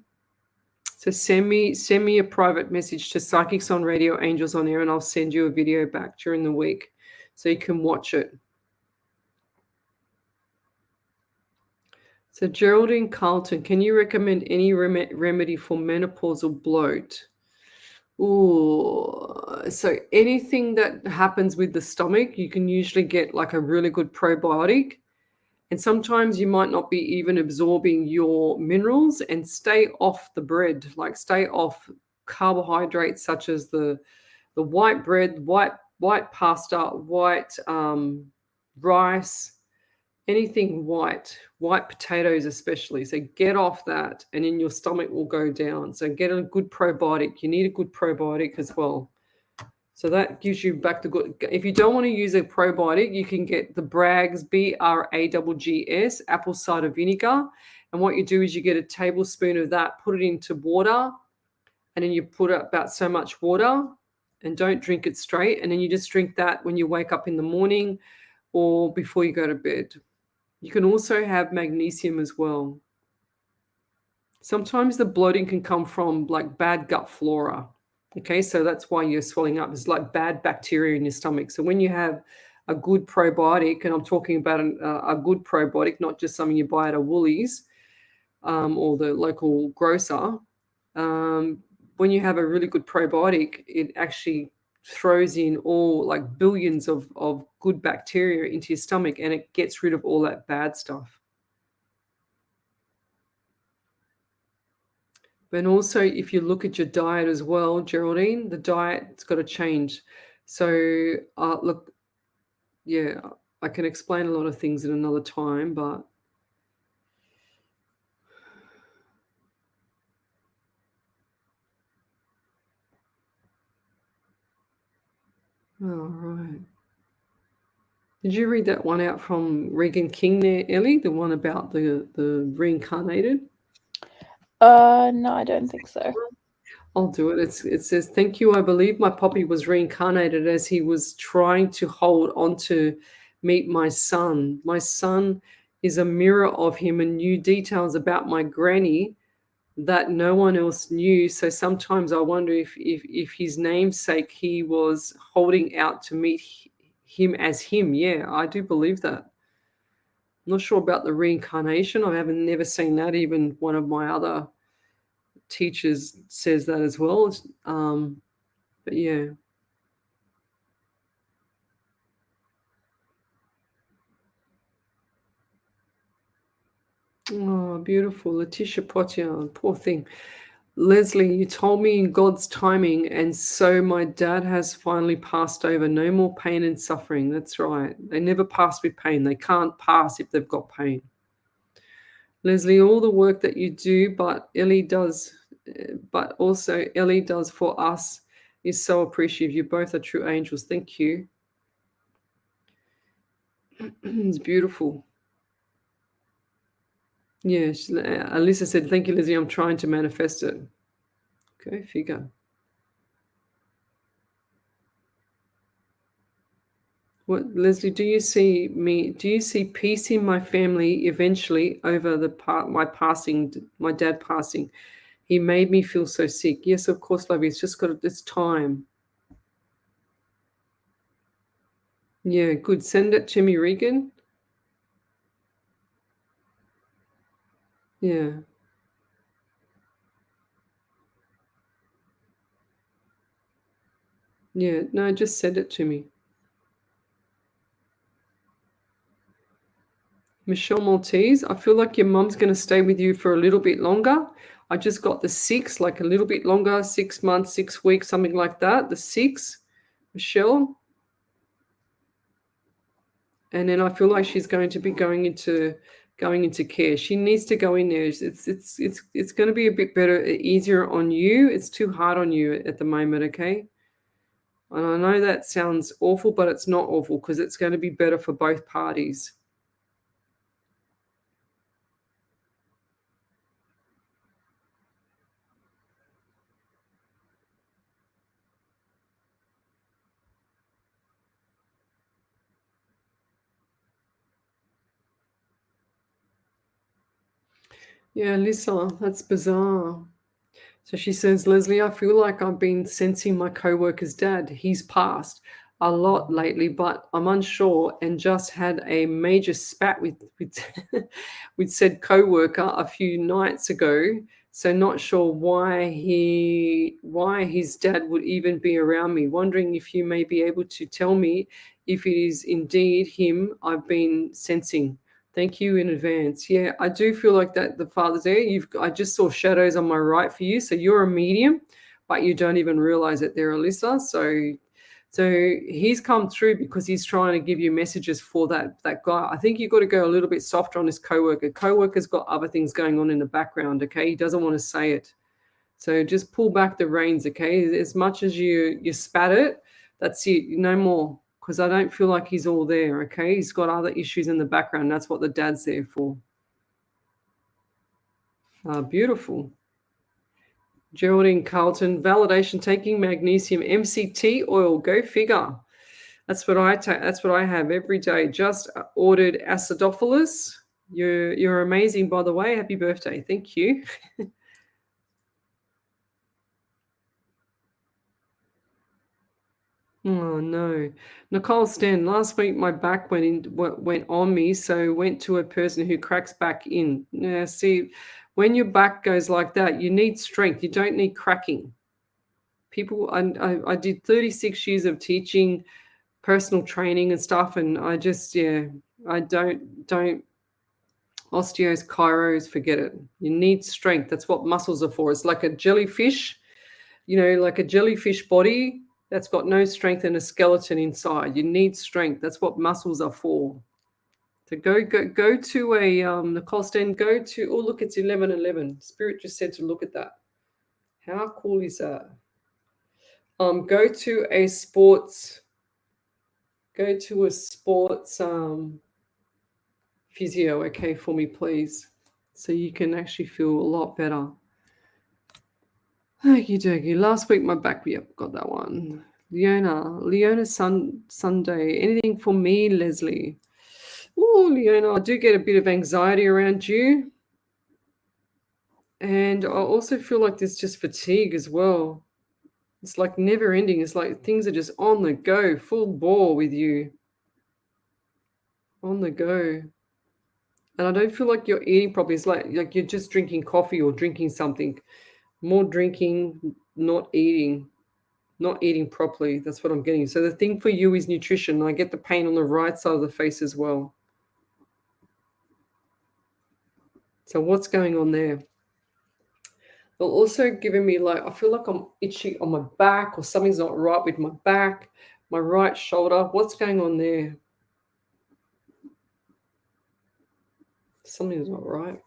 A: So send me a private message to Psychics on Radio, Angels on Air, and I'll send you a video back during the week so you can watch it. So Geraldine Carlton, can you recommend any remedy for menopausal bloat? Ooh, so anything that happens with the stomach, you can usually get like a really good probiotic. And sometimes you might not be even absorbing your minerals, and stay off the bread, like stay off carbohydrates such as the white bread, white pasta, white rice, anything white potatoes especially. So get off that, and then your stomach will go down. So get a good probiotic. You need a good probiotic as well. So that gives you back the good. If you don't want to use a probiotic, you can get the Bragg's, Braggs, apple cider vinegar. And what you do is you get a tablespoon of that, put it into water, and then you put about so much water, and don't drink it straight. And then you just drink that when you wake up in the morning or before you go to bed. You can also have magnesium as well. Sometimes the bloating can come from like bad gut flora. Okay, so that's why you're swelling up. It's like bad bacteria in your stomach. So when you have a good probiotic, and I'm talking about a good probiotic, not just something you buy at a Woolies or the local grocer, when you have a really good probiotic, it actually throws in all like billions of good bacteria into your stomach, and it gets rid of all that bad stuff. But also, if you look at your diet as well, Geraldine, the diet's got to change. So, look, yeah, I can explain a lot of things at another time, but all right. Did you read that one out from Regan King there, Ellie? The one about the reincarnated?
B: No, I don't think so.
A: I'll do it. It says, thank you. I believe my poppy was reincarnated as he was trying to hold on to meet my son. My son is a mirror of him and knew details about my granny that no one else knew. So sometimes I wonder if his namesake he was holding out to meet him as him. Yeah, I do believe that. I'm not sure about the reincarnation. I haven't never seen that. Even one of my other teachers says that as well. But yeah. Oh, beautiful. Letitia Potier, poor thing. Lesley, you told me in God's timing, and so my dad has finally passed over. No more pain and suffering. That's right. They never pass with pain. They can't pass if they've got pain. Lesley, all the work that you do, but also Ellie does for us is so appreciative. You both are true angels. Thank you. It's beautiful. Yes, Alyssa said, thank you, Lizzie. I'm trying to manifest it. Go figure. What, Lesley, do you see peace in my family eventually over my dad passing? He made me feel so sick. Yes, of course, love. It's just got this time. Yeah, good. Send it to me, Regan. Yeah. Yeah, no, just send it to me. Michelle Maltese, I feel like your mum's going to stay with you for a little bit longer. I just got the 6, like a little bit longer, 6 months, 6 weeks, something like that. The 6, Michelle. And then I feel like she's going to be going into care. She needs to go in there. It's going to be a bit better, easier on you. It's too hard on you at the moment, okay? And I know that sounds awful, but it's not awful because it's going to be better for both parties. Yeah, Lisa, that's bizarre. So she says, Lesley, I feel like I've been sensing my co-worker's dad. He's passed a lot lately, but I'm unsure and just had a major spat with said co-worker a few nights ago. So not sure why his dad would even be around me. Wondering if you may be able to tell me if it is indeed him I've been sensing. Thank you in advance. Yeah, I do feel like that the father's there. I just saw shadows on my right for you. So you're a medium, but you don't even realize that they're Alyssa. So he's come through because he's trying to give you messages for that guy. I think you've got to go a little bit softer on his coworker. Coworker's got other things going on in the background, okay? He doesn't want to say it. So just pull back the reins, okay? As much as you spat it, that's it. No more. Because I don't feel like he's all there, okay? He's got other issues in the background. That's what the dad's there for. Beautiful. Geraldine Carlton, validation taking magnesium MCT oil. Go figure. That's what I take. That's what I have every day. Just ordered acidophilus. You're amazing, by the way. Happy birthday. Thank you. Oh no, Nicole Stan. Last week my back went on me, so went to a person who cracks back in. Yeah, see, when your back goes like that, you need strength. You don't need cracking. People, I did 36 years of teaching, personal training and stuff, and I don't osteos, chiros, forget it. You need strength. That's what muscles are for. It's like a jellyfish. Like a jellyfish body that's got no strength and a skeleton inside. You need strength. That's what muscles are for. So go to a Nicole Stan, go to, oh look, it's 11:11. Spirit just said to look at that. How cool is that? Go to a sports physio, okay, for me, please. So you can actually feel a lot better. Okie dokie. Last week my back, yep, got that one. Leona Sunday. Anything for me, Lesley? Oh, Leona, I do get a bit of anxiety around you. And I also feel like there's just fatigue as well. It's like never ending. It's like things are just on the go, full bore with you. On the go. And I don't feel like you're eating properly. It's like you're just drinking coffee or drinking something. More drinking, not eating. Not eating properly. That's what I'm getting. So the thing for you is nutrition. I get the pain on the right side of the face as well. So what's going on there? They're also giving me like, I feel like I'm itchy on my back or something's not right with my back, my right shoulder. What's going on there? Something's not right.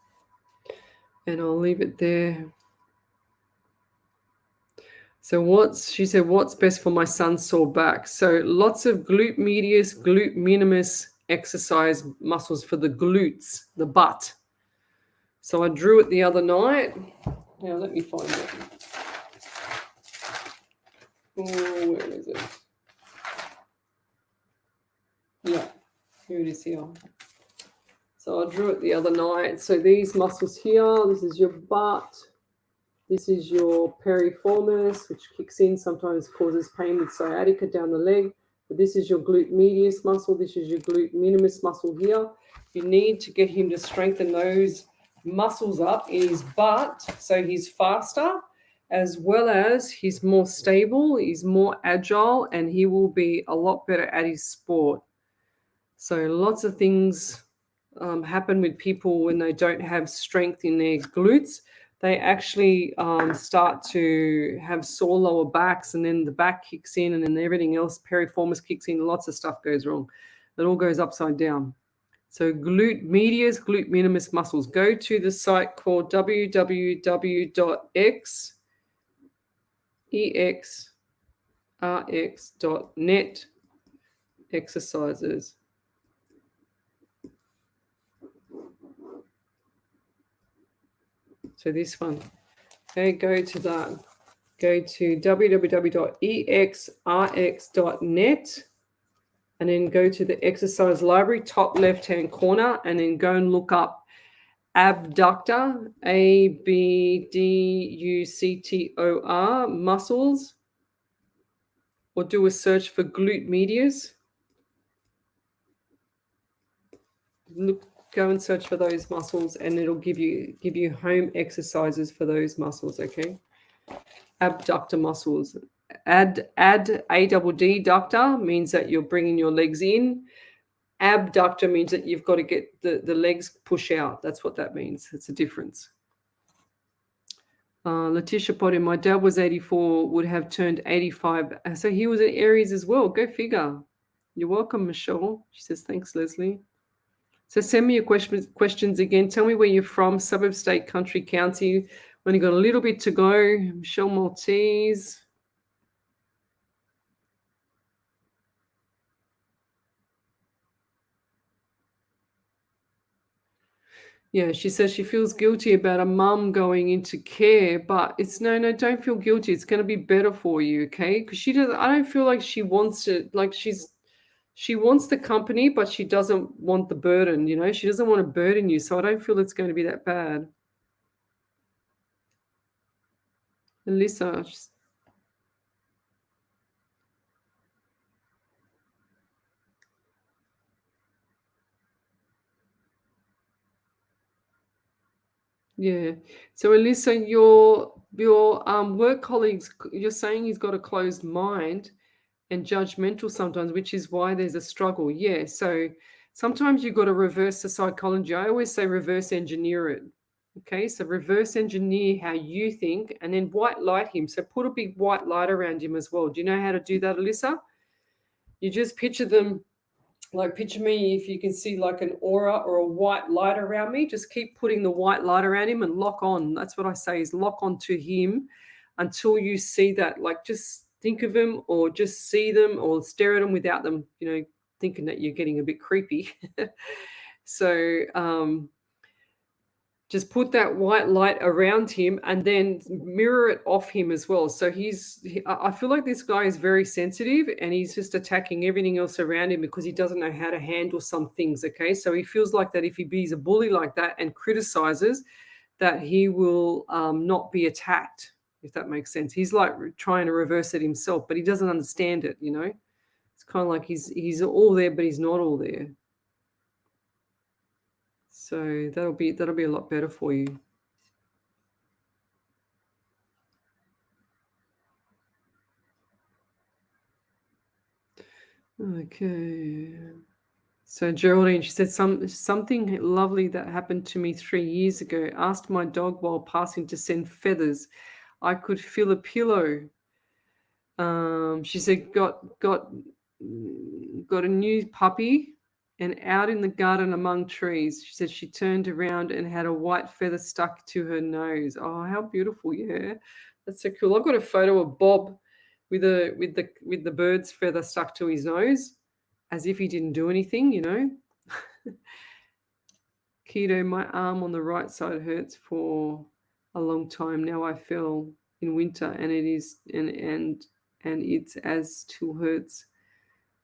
A: And I'll leave it there. So she said, what's best for my son's sore back? So lots of glute medius, glute minimus exercise muscles for the glutes, the butt. So I drew it the other night. Now let me find it. Oh, where is it? Yeah, here it is here. So I drew it the other night. So these muscles here, this is your butt. This is your piriformis, which kicks in, sometimes causes pain with sciatica down the leg. But this is your glute medius muscle. This is your glute minimus muscle here. You need to get him to strengthen those muscles up in his butt so he's faster, as well as he's more stable, he's more agile, and he will be a lot better at his sport. So lots of things happen with people when they don't have strength in their glutes. They actually start to have sore lower backs, and then the back kicks in, and then everything else, piriformis kicks in, lots of stuff goes wrong. It all goes upside down. So glute medius, glute minimus muscles. Go to the site called www.exrx.net exercises. So this one. Okay, go to that. Go to www.exrx.net and then go to the exercise library, top left-hand corner, and then go and look up abductor, ABDUCTOR, muscles, or do a search for glute medius. Go and search for those muscles, and it'll give you home exercises for those muscles, okay? Abductor muscles. Add ADD ductor means that you're bringing your legs in. Abductor means that you've got to get the legs push out. That's what that means. It's a difference. Letitia Potter, my dad was 84, would have turned 85. So he was an Aries as well. Go figure. You're welcome, Michelle. She says, thanks, Leslie. So send me your questions again. Tell me where you're from, suburb, state, country, county. Only got a little bit to go. Michelle Maltese. Yeah, she says she feels guilty about a mum going into care, but it's no, don't feel guilty. It's going to be better for you, okay? Because I don't feel like she wants to, like she wants the company, but she doesn't want the burden, she doesn't want to burden you. So I don't feel it's going to be that bad. Alyssa. Yeah. So Alyssa, your work colleagues, you're saying he's got a closed mind and judgmental sometimes, which is why there's a struggle. Yeah. So sometimes you've got to reverse the psychology. I always say reverse engineer it. Okay. So reverse engineer how you think and then white light him. So put a big white light around him as well. Do you know how to do that, Alyssa? You just picture them. Like picture me if you can see like an aura or a white light around me, just keep putting the white light around him and lock on. That's what I say is lock on to him until you see that. Like just think of him or just see them or stare at them without them, thinking that you're getting a bit creepy. So just put that white light around him and then mirror it off him as well. So I feel like this guy is very sensitive and he's just attacking everything else around him because he doesn't know how to handle some things, okay? So he feels like that if he's a bully like that and criticizes, that he will not be attacked, if that makes sense. He's like trying to reverse it himself, but he doesn't understand it, It's kind of like he's all there, but he's not all there. So that'll be a lot better for you. Okay. So Geraldine, she said something lovely that happened to me 3 years ago. Asked my dog while passing to send feathers. I could feel a pillow. She said got a new puppy and out in the garden among trees. She said she turned around and had a white feather stuck to her nose. Oh, how beautiful! Yeah, that's so cool. I've got a photo of Bob with the bird's feather stuck to his nose, as if he didn't do anything, you know. Keto, my arm on the right side hurts for a long time now. I feel in winter, and it is and it's as still hurts,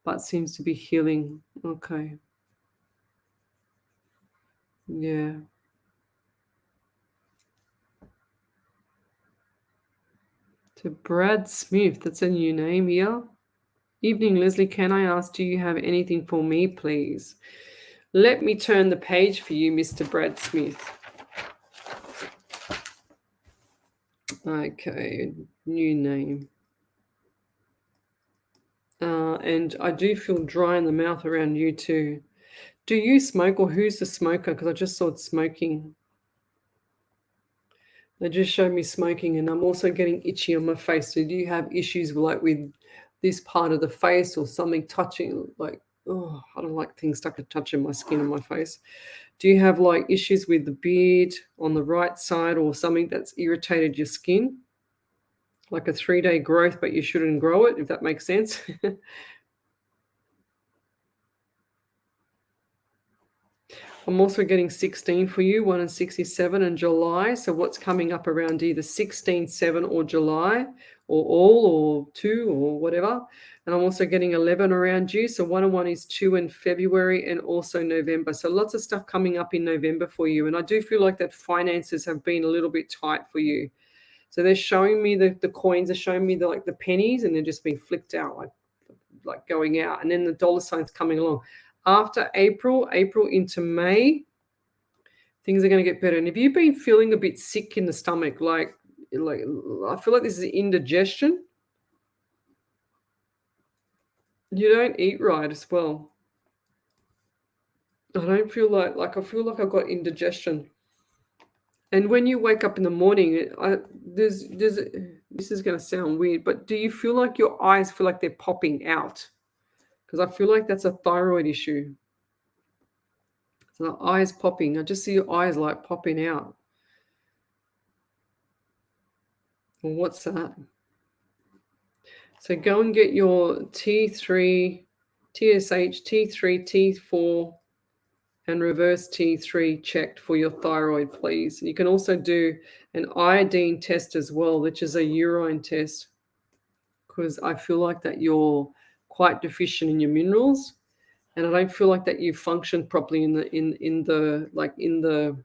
A: but seems to be healing. Okay. Yeah. To Brad Smith, that's a new name here. Evening, Lesley. Can I ask, do you have anything for me, please? Let me turn the page for you, Mr. Brad Smith. Okay, new name. And I do feel dry in the mouth around you too. Do you smoke, or who's the smoker? Because I just saw it smoking. They just showed me smoking, and I'm also getting itchy on my face. So do you have issues with this part of the face, or something touching? Like, oh, I don't like things touching my skin and my face. Do you have like issues with the beard on the right side, or something that's irritated your skin? Like a 3-day growth, but you shouldn't grow it, if that makes sense. I'm also getting 16 for you, 1 and 67 in July. So what's coming up around either 16, 7 or July, or all, or 2 or whatever. And I'm also getting 11 around you. So 1 and 1 is 2 in February and also November. So lots of stuff coming up in November for you. And I do feel like that finances have been a little bit tight for you. So they're showing me the coins are showing me the pennies, and they're just being flicked out, like going out. And then the dollar signs coming along. After April into May, things are going to get better. And if you've been feeling a bit sick in the stomach, like I feel like this is indigestion. You don't eat right as well. I don't feel like I feel like I've got indigestion. And when you wake up in the morning, this is going to sound weird, but do you feel like your eyes feel like they're popping out? Because I feel like that's a thyroid issue. So the eyes popping. I just see your eyes like popping out. Well, what's that? So go and get your T3, TSH, T3, T4, and reverse T3 checked for your thyroid, please. You can also do an iodine test as well, which is a urine test, because I feel like that you're quite deficient in your minerals, and I don't feel like that you function properly in the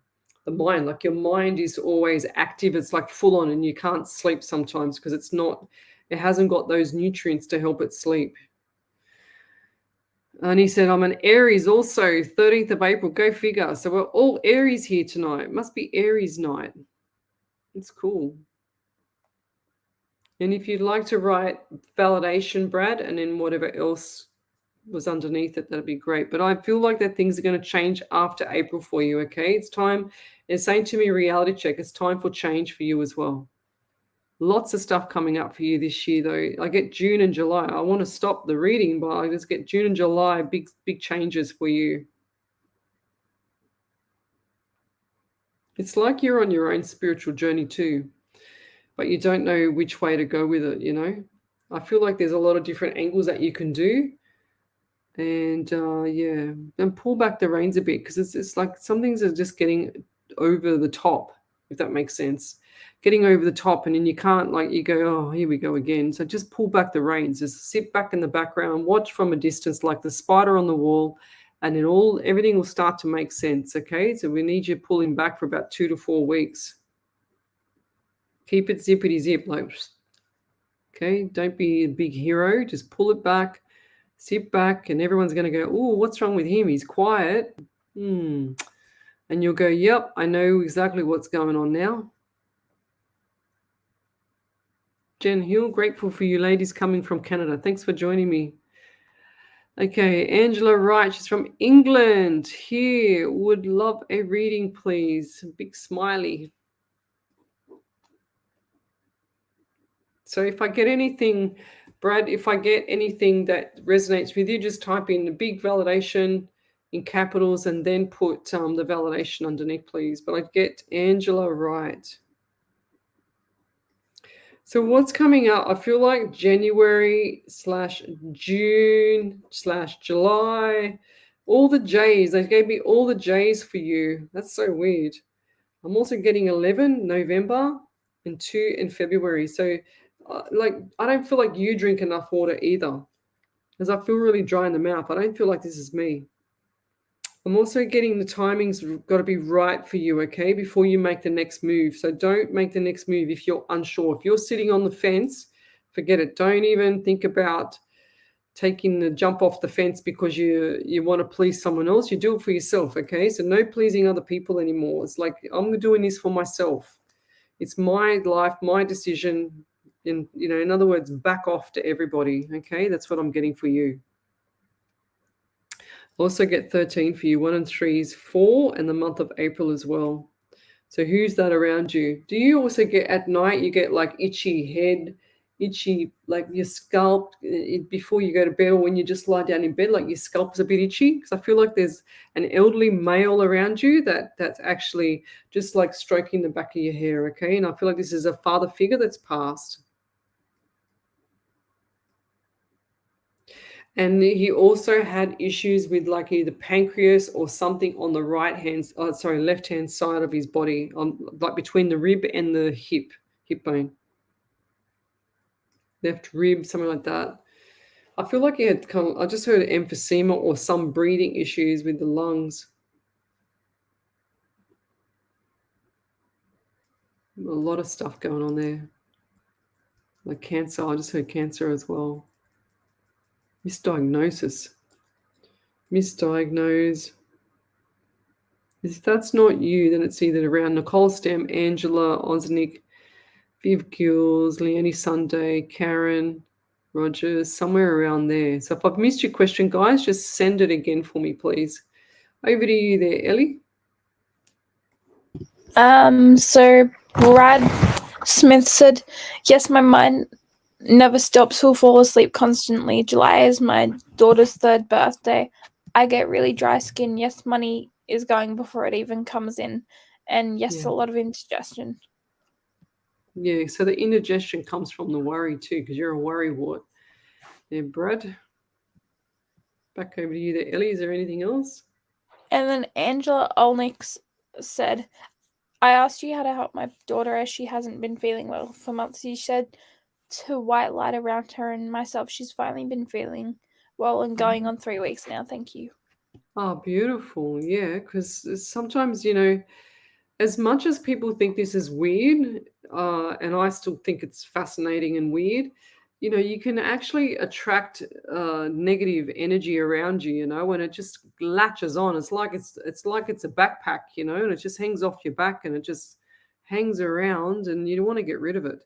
A: mind. Like your mind is always active. It's like full on, and you can't sleep sometimes because it hasn't got those nutrients to help it sleep. And he said, I'm an Aries also, 13th of April. Go figure. So we're all Aries here tonight. It must be Aries night. It's cool. And if you'd like to write validation, Brad, and then whatever else was underneath it, that'd be great. But I feel like that things are going to change after April for you, okay? It's time. It's saying to me, reality check, it's time for change for you as well. Lots of stuff coming up for you this year, though. I get June and July. I want to stop the reading, but I just get June and July, big changes for you. It's like you're on your own spiritual journey too, but you don't know which way to go with it, you know? I feel like there's a lot of different angles that you can do. And yeah, and pull back the reins a bit, because it's like some things are just getting over the top, if that makes sense. Getting over the top, and then you can't, like, you go, oh, here we go again. So just pull back the reins. Just sit back in the background, watch from a distance like the spider on the wall, and then everything will start to make sense, okay? So we need you pulling back for about 2 to 4 weeks. Keep it zippity zip, like, okay? Don't be a big hero. Just pull it back. Sit back, and everyone's going to go, oh, what's wrong with him? He's quiet. And you'll go, yep, I know exactly what's going on now. Jen Hill, grateful for you ladies coming from Canada. Thanks for joining me. Okay, Angela Wright, she's from England. Here, would love a reading, please. Big smiley. So if I get anything, Brad, if I get anything that resonates with you, just type in the big validation in capitals and then put the validation underneath, please. But I get Angela Wright. So what's coming up? I feel like January/June/July. All the J's. They gave me all the J's for you. That's so weird. I'm also getting 11 November and 2 in February. So I don't feel like you drink enough water either, because I feel really dry in the mouth. I don't feel like this is me. I'm also getting the timing's got to be right for you, okay, before you make the next move. So don't make the next move if you're unsure. If you're sitting on the fence, forget it. Don't even think about taking the jump off the fence because you want to please someone else. You do it for yourself, okay? So no pleasing other people anymore. It's like, I'm doing this for myself. It's my life, my decision. In other words, back off to everybody, okay? That's what I'm getting for you. Also get 13 for you. 1 and 3 is 4, and the month of April as well. So who's that around you? Do you also get at night, you get like itchy head, itchy, like your scalp before you go to bed, or when you just lie down in bed, like your scalp is a bit itchy? Because I feel like there's an elderly male around you that's actually just like stroking the back of your hair, okay? And I feel like this is a father figure that's passed. And he also had issues with like either pancreas or something on the left hand side of his body, on like between the rib and the hip bone, left rib, something like that. I feel like he had I just heard emphysema or some breathing issues with the lungs. A lot of stuff going on there. Like cancer, I just heard cancer as well. Misdiagnosis. Misdiagnose. If that's not you, then it's either around Nicole Stem, Angela Osnick, Viv Gills, Leonie Sunday, Karen Rogers, somewhere around there. So if I've missed your question, guys, just send it again for me, please. Over to you there, Ellie.
B: So Brad Smith said, yes, my mind never stops. Will fall asleep constantly. July is my daughter's 3rd birthday. I get really dry skin. Yes, money is going before it even comes in. And yes,
A: Yeah.
B: a lot of indigestion.
A: Yeah, so the indigestion comes from the worry too, because you're a worrywart. Yeah, Brad. Back over to you there, Ellie. Is there anything else?
B: And then Angela Olnix said, I asked you how to help my daughter as she hasn't been feeling well for months. You said to white light around her and myself. She's finally been feeling well and going on 3 weeks now. Thank you.
A: Oh, beautiful. Yeah, because sometimes, as much as people think this is weird, and I still think it's fascinating and weird, you can actually attract negative energy around you, when it just latches on. It's like it's a backpack, and it just hangs off your back and it just hangs around, and you don't want to get rid of it.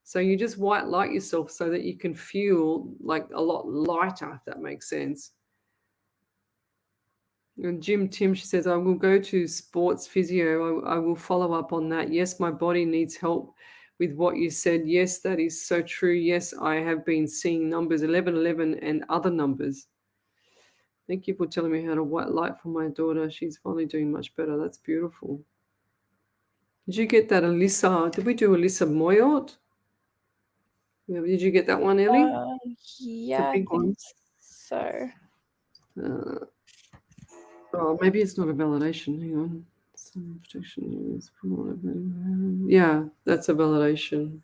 A: So you just white light yourself so that you can feel like a lot lighter, if that makes sense. And Tim, she says, I will go to sports physio. I will follow up on that. Yes, my body needs help with what you said. Yes, that is so true. Yes, I have been seeing numbers 1111 and other numbers. Thank you for telling me how to white light for my daughter. She's finally doing much better. That's beautiful. Did you get that, Alyssa? Did we do Alyssa Moyot? Yeah, did you get that one, Ellie?
B: Yeah, I think
A: one.
B: so.
A: Maybe it's not a validation. Hang on. Some protection is yeah, that's a validation.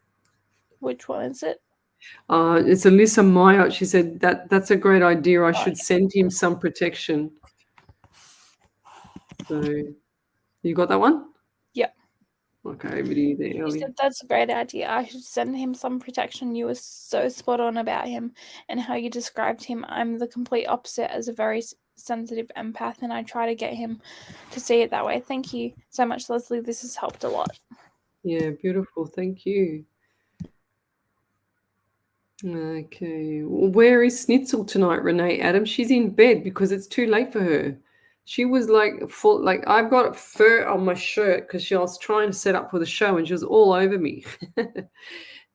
B: Which one is it?
A: It's Alyssa Meyer. She said that's a great idea. I should send him some protection. So you got that one?
B: Yeah.
A: Okay, over to you there, Ellie.
B: You said that's a great idea. I should send him some protection. You were so spot on about him and how you described him. I'm the complete opposite as a very sensitive empath, and I try to get him to see it that way. Thank you so much, Lesley. This has helped a lot.
A: Yeah, beautiful. Thank you. Okay. Well, where is Snitzel tonight, Renee Adams? She's in bed because it's too late for her. She was like full, like I've got fur on my shirt because she was trying to set up for the show and she was all over me.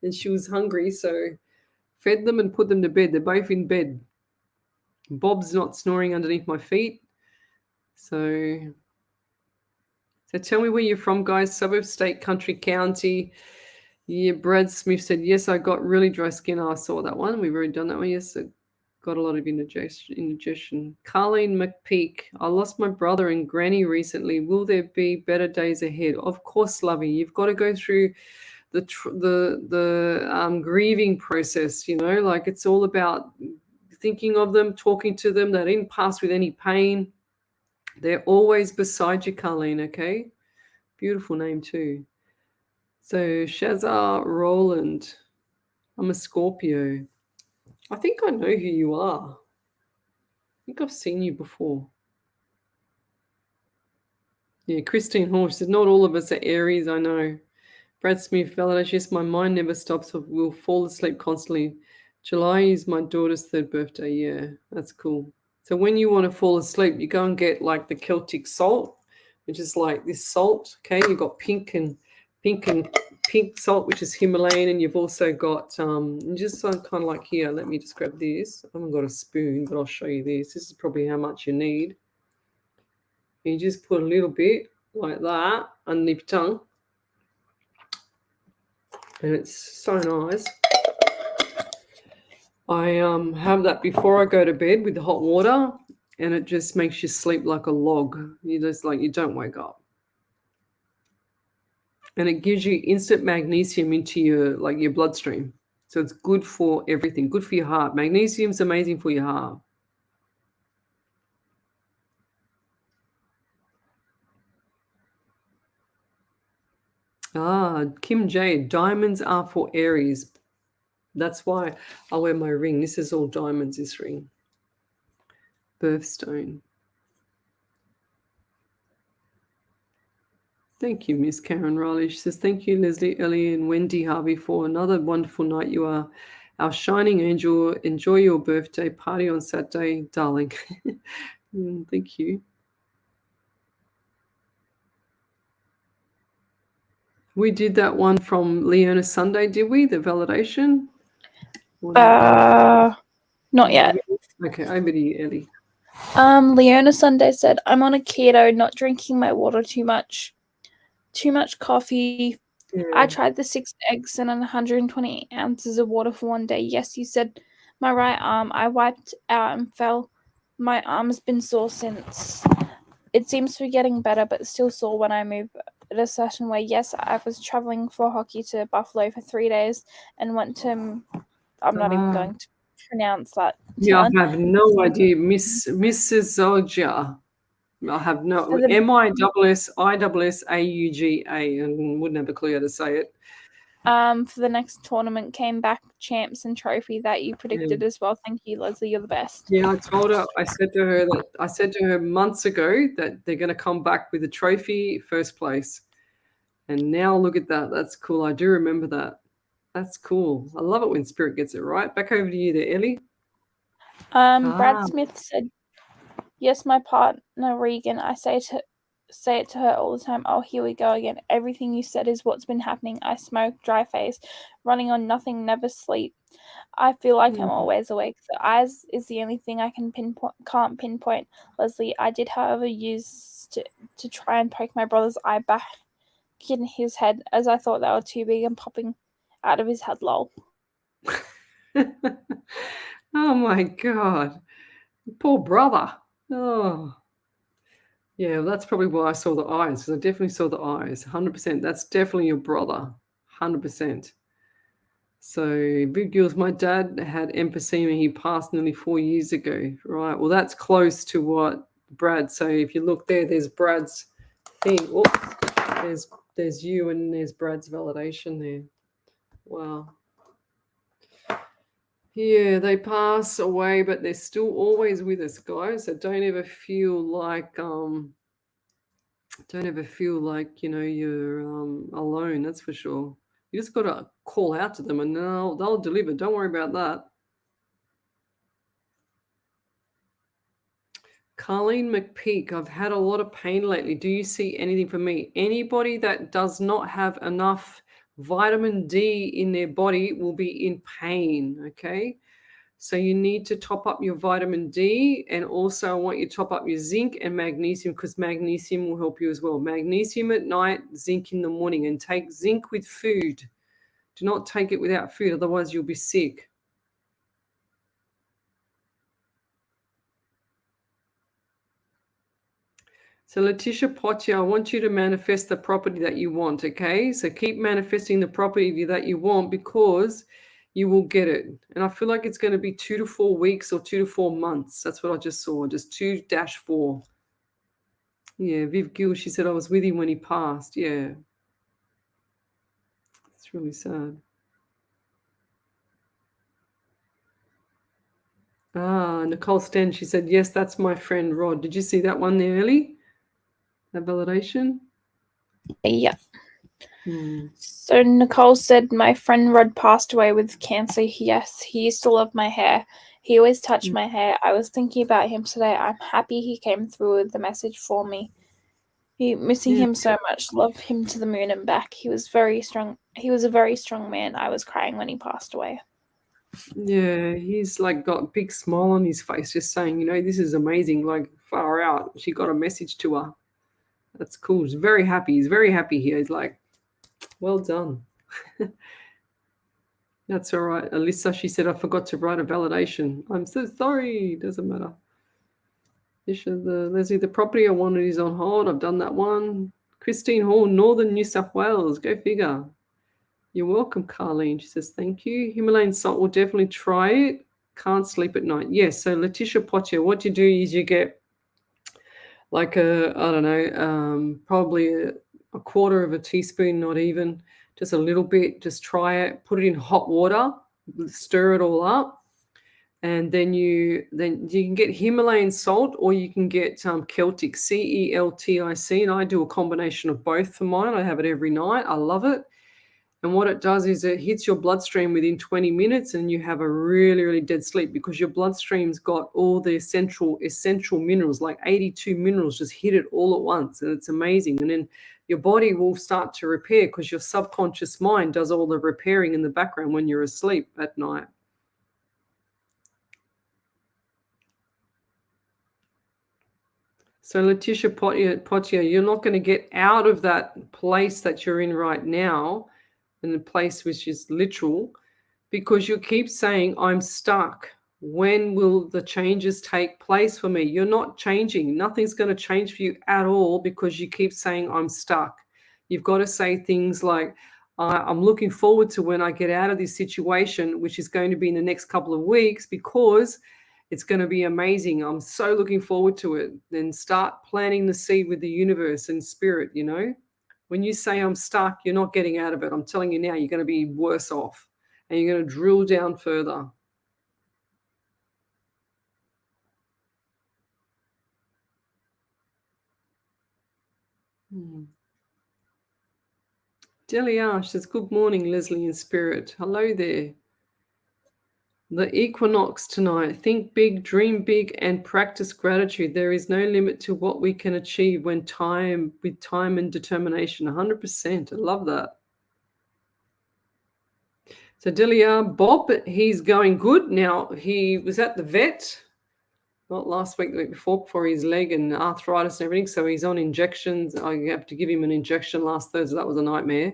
A: And she was hungry, so fed them and put them to bed. They're both in bed. Bob's not snoring underneath my feet. So tell me where you're from, guys. Suburb, state, country, county. Yeah, Brad Smith said, yes, I got really dry skin. I saw that one. We've already done that one. Yes, I got a lot of indigestion. Carleen McPeak, I lost my brother and granny recently. Will there be better days ahead? Of course, Lovey. You've got to go through the grieving process, like it's all about thinking of them, talking to them. They didn't pass with any pain. They're always beside you, Carleen, okay? Beautiful name too. So Shazar Roland, I'm a Scorpio. I think I know who you are. I think I've seen you before. Yeah, Christine Horse said, not all of us are Aries, I know. Brad Smith, validation, yes, my mind never stops. We'll fall asleep constantly. July is my daughter's 3rd birthday. Yeah, that's cool. So when you want to fall asleep, you go and get like the Celtic salt, which is like this salt. Okay, you've got pink salt, which is Himalayan, and you've also got just kind of like here. Let me just grab this. I haven't got a spoon, but I'll show you this. This is probably how much you need. And you just put a little bit like that underneath your tongue. And it's so nice. I have that before I go to bed with the hot water, and it just makes you sleep like a log. You don't wake up. And it gives you instant magnesium into your bloodstream. So it's good for everything, good for your heart. Magnesium's amazing for your heart. Kim J, diamonds are for Aries. That's why I wear my ring. This is all diamonds, this ring. Birthstone. Thank you, Miss Karen Riley. She says, thank you, Leslie, Ellie, and Wendy Harvey for another wonderful night. You are our shining angel. Enjoy your birthday party on Saturday, darling. Thank you. We did that one from Leona Sunday, did we? The validation?
B: Not yet.
A: Okay, over to you, Ellie.
B: Leona Sunday said, I'm on a keto, not drinking my water too much coffee. Yeah. I tried the 6 eggs and 120 ounces of water for one day. Yes, you said my right arm. I wiped out and fell. My arm's been sore since. It seems to be getting better, but still sore when I move at a certain way. Yes, I was traveling for hockey to Buffalo for 3 days and went to, I'm not even going to pronounce that.
A: Yeah, I have no idea. Mrs. Zogja. I have no MISSISSAUGA, and wouldn't have a clue how to say it.
B: For the next tournament, came back champs and trophy that you predicted as well. Thank you, Leslie. You're the best.
A: Yeah, I told her. I said to her months ago that they're going to come back with a trophy, first place, and now look at that. That's cool. I do remember that. That's cool. I love it when Spirit gets it right. Back over to you there, Ellie.
B: Brad Smith said, yes, my partner Regan, I say it to her all the time. Oh, here we go again. Everything you said is what's been happening. I smoke, dry face, running on nothing, never sleep. I feel like I'm always awake. The eyes is the only thing I can't pinpoint. Leslie, I did, however, use to try and poke my brother's eye back in his head, as I thought they were too big and popping out of his head, lol.
A: Oh my God. Poor brother. Oh. Yeah, that's probably why I saw the eyes, because I definitely saw the eyes. 100%. That's definitely your brother. 100%. So, big girls, my dad had emphysema. He passed nearly 4 years ago. Right. Well, that's close to what Brad. So, if you look there, there's Brad's thing. Oh, there's you and there's Brad's validation there. Wow. Yeah, they pass away, but they're still always with us, guys. So don't ever feel like you're alone. That's for sure. You just got to call out to them and they'll deliver. Don't worry about that. Carlene McPeak, I've had a lot of pain lately. Do you see anything for me? Anybody that does not have enough vitamin D in their body will be in pain, okay? So you need to top up your vitamin D, and also I want you to top up your zinc and magnesium, because magnesium will help you as well. Magnesium at night, zinc in the morning, and take zinc with food. Do not take it without food, otherwise you'll be sick. So Letitia Potier, I want you to manifest the property that you want, okay? So keep manifesting the property that you want, because you will get it. And I feel like it's going to be 2 to 4 weeks or 2 to 4 months. That's what I just saw, just 2-4. Yeah, Viv Gill, she said, I was with him when he passed. Yeah. It's really sad. Nicole Sten, she said, yes, that's my friend Rod. Did you see that one there, Ellie? That validation?
B: Yeah. So Nicole said, my friend Rod passed away with cancer. Yes, he used to love my hair. He always touched my hair. I was thinking about him today. I'm happy he came through with the message for me. Missing him so much. Love him to the moon and back. He was very strong. He was a very strong man. I was crying when he passed away.
A: Yeah, he's like got a big smile on his face, just saying, this is amazing, like far out. She got a message to her. That's cool. He's very happy. He's very happy here. He's like, well done. That's all right. Alyssa, she said, I forgot to write a validation. I'm so sorry. Doesn't matter. Leslie, the property I wanted is on hold. I've done that one. Christine Hall, Northern New South Wales. Go figure. You're welcome, Carlene. She says, thank you. Himalayan salt, will definitely try it. Can't sleep at night. Yes, so Letitia Potier, what you do is you get like probably a quarter of a teaspoon, not even, just a little bit. Just try it. Put it in hot water. Stir it all up. And then you can get Himalayan salt, or you can get Celtic, CELTIC. And I do a combination of both for mine. I have it every night. I love it. And what it does is it hits your bloodstream within 20 minutes and you have a really, really dead sleep, because your bloodstream's got all the essential minerals, like 82 minerals, just hit it all at once. And it's amazing. And then your body will start to repair, because your subconscious mind does all the repairing in the background when you're asleep at night. So Letitia Potier, you're not going to get out of that place that you're in right now, in the place which is literal, because you keep saying, I'm stuck. When will the changes take place for me? You're not changing. Nothing's going to change for you at all, because you keep saying, I'm stuck. You've got to say things like, I'm looking forward to when I get out of this situation, which is going to be in the next couple of weeks, because it's going to be amazing. I'm so looking forward to it. Then start planting the seed with the universe and spirit, When you say I'm stuck, you're not getting out of it. I'm telling you now, you're going to be worse off, and you're going to drill down further. Delia says, good morning, Lesley in spirit. Hello there. The equinox tonight. Think big, dream big, and practice gratitude. There is no limit to what we can achieve with time and determination. 100%. I love that. So Delia, Bob, he's going good. Now, he was at the vet, not last week, the week before his leg and arthritis and everything. So he's on injections. I have to give him an injection last Thursday. That was a nightmare,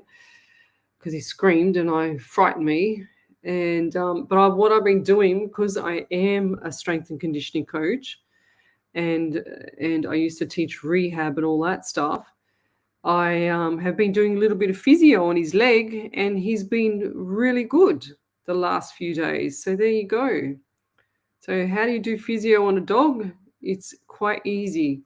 A: because he screamed and I frightened me. And what I've been doing, because I am a strength and conditioning coach, and I used to teach rehab and all that stuff, I have been doing a little bit of physio on his leg, and he's been really good the last few days. So there you go. So how do you do physio on a dog? It's quite easy.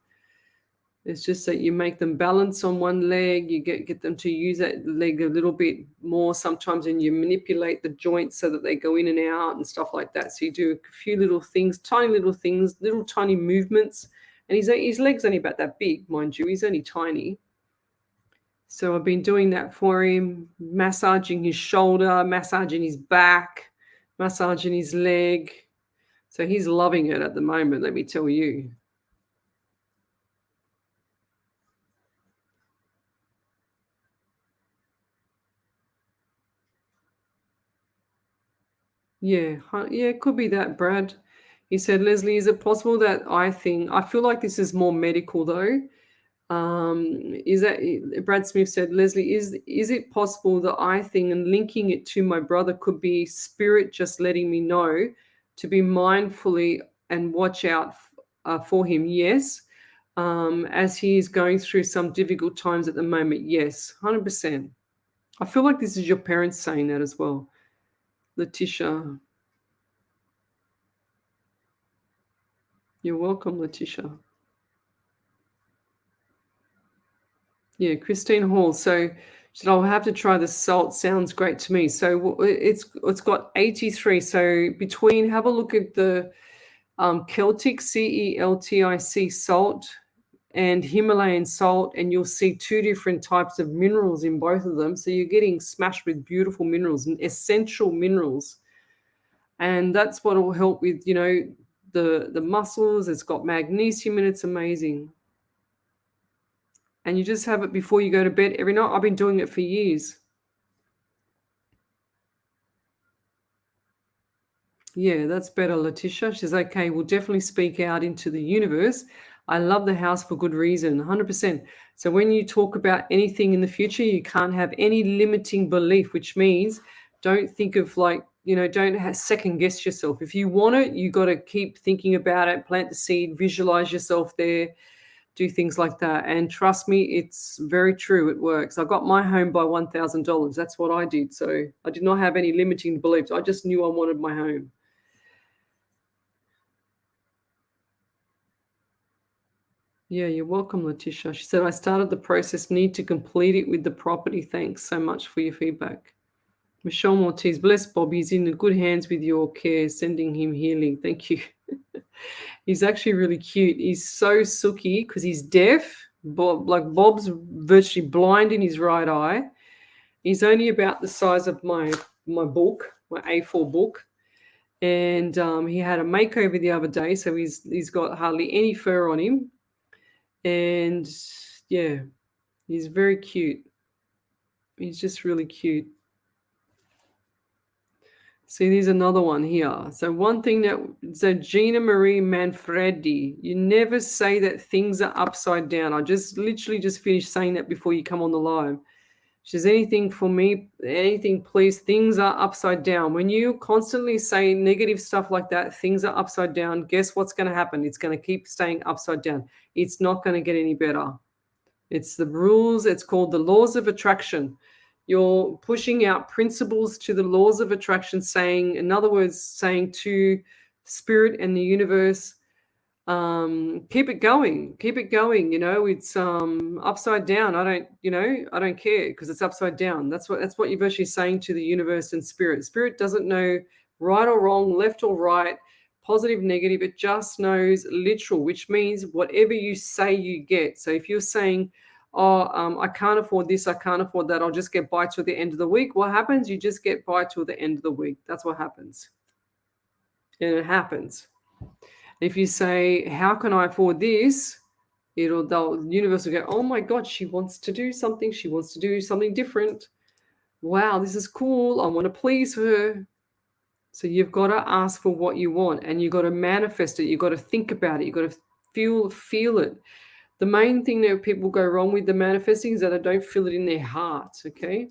A: It's just that you make them balance on one leg. You get them to use that leg a little bit more sometimes, and you manipulate the joints so that they go in and out and stuff like that. So you do a few little things, little tiny movements. And his leg's only about that big, mind you. He's only tiny. So I've been doing that for him, massaging his shoulder, massaging his back, massaging his leg. So he's loving it at the moment, let me tell you. Yeah, yeah, it could be that, Brad. He said, Lesley, is it possible that I feel like this is more medical though. Is that Brad Smith said, Lesley, is it possible that I thing and linking it to my brother could be spirit just letting me know to be mindfully and watch out for him? Yes. As he is going through some difficult times at the moment. Yes, 100%. I feel like this is your parents saying that as well. Letitia. You're welcome, Letitia. Yeah, Christine Hall. So she said, I'll have to try the salt. Sounds great to me. So it's got 83. So between, have a look at the Celtic, CELTIC salt and Himalayan salt, and you'll see two different types of minerals in both of them. So you're getting smashed with beautiful minerals and essential minerals. And that's what will help with, the muscles. It's got magnesium in it. It's amazing. And you just have it before you go to bed every night. I've been doing it for years. Yeah, that's better, Letitia. She says, okay, we'll definitely speak out into the universe. I love the house for good reason, 100%. So when you talk about anything in the future, you can't have any limiting belief, which means don't think of don't second guess yourself. If you want it, you got to keep thinking about it, plant the seed, visualize yourself there, do things like that. And trust me, it's very true. It works. I got my home by $1,000. That's what I did. So I did not have any limiting beliefs. I just knew I wanted my home. Yeah, you're welcome, Letitia. She said, I started the process, need to complete it with the property. Thanks so much for your feedback. Michelle Mortiz, bless Bob. He's in good hands with your care, sending him healing. Thank you. He's actually really cute. He's so sooky because he's deaf. Bob's virtually blind in his right eye. He's only about the size of my book, my A4 book. And he had a makeover the other day, so he's got hardly any fur on him. And yeah, he's very cute. He's just really cute. See, there's another one here. So Gina Marie Manfredi, you never say that things are upside down. I just literally just finished saying that before you come on the live. She says, anything for me, anything, please. Things are upside down. When you constantly say negative stuff like that, things are upside down. Guess what's going to happen? It's going to keep staying upside down. It's not going to get any better. It's the rules. It's called the laws of attraction. You're pushing out principles to the laws of attraction, saying, in other words, saying to spirit and the universe, keep it going. It's upside down. I don't care because it's upside down. That's what you're virtually saying to the universe and spirit. Spirit doesn't know right or wrong, left or right, positive, negative. It just knows literal, which means whatever you say, you get. So if you're saying, I can't afford this, I can't afford that, I'll just get by till the end of the week. What happens? You just get by till the end of the week. That's what happens. And it happens. If you say, how can I afford this? The universe will go, oh my God, she wants to do something. She wants to do something different. Wow, this is cool. I want to please her. So you've got to ask for what you want and you've got to manifest it. You've got to think about it. You've got to feel it. The main thing that people go wrong with the manifesting is that they don't feel it in their heart, okay?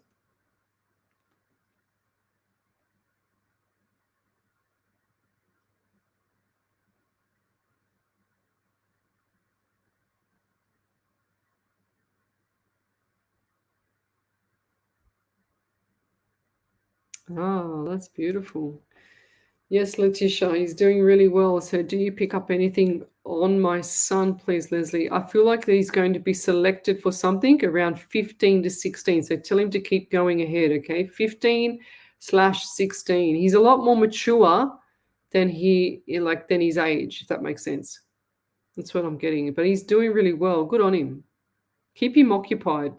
A: Oh, that's beautiful. Yes, Letitia, he's doing really well. So do you pick up anything on my son, please, Lesley? I feel like he's going to be selected for something around 15 to 16. So tell him to keep going ahead, okay? 15/16. He's a lot more mature than his age, if that makes sense. That's what I'm getting. But he's doing really well. Good on him. Keep him occupied.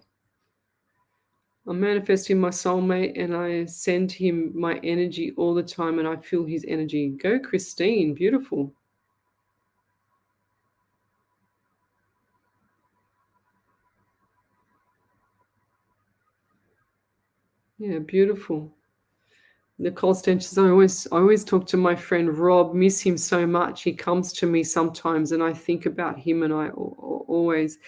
A: I'm manifesting my soulmate and I send him my energy all the time and I feel his energy. Go, Christine. Beautiful. Yeah, beautiful. Nicole Stenches, I always talk to my friend Rob, miss him so much. He comes to me sometimes and I think about him and I always,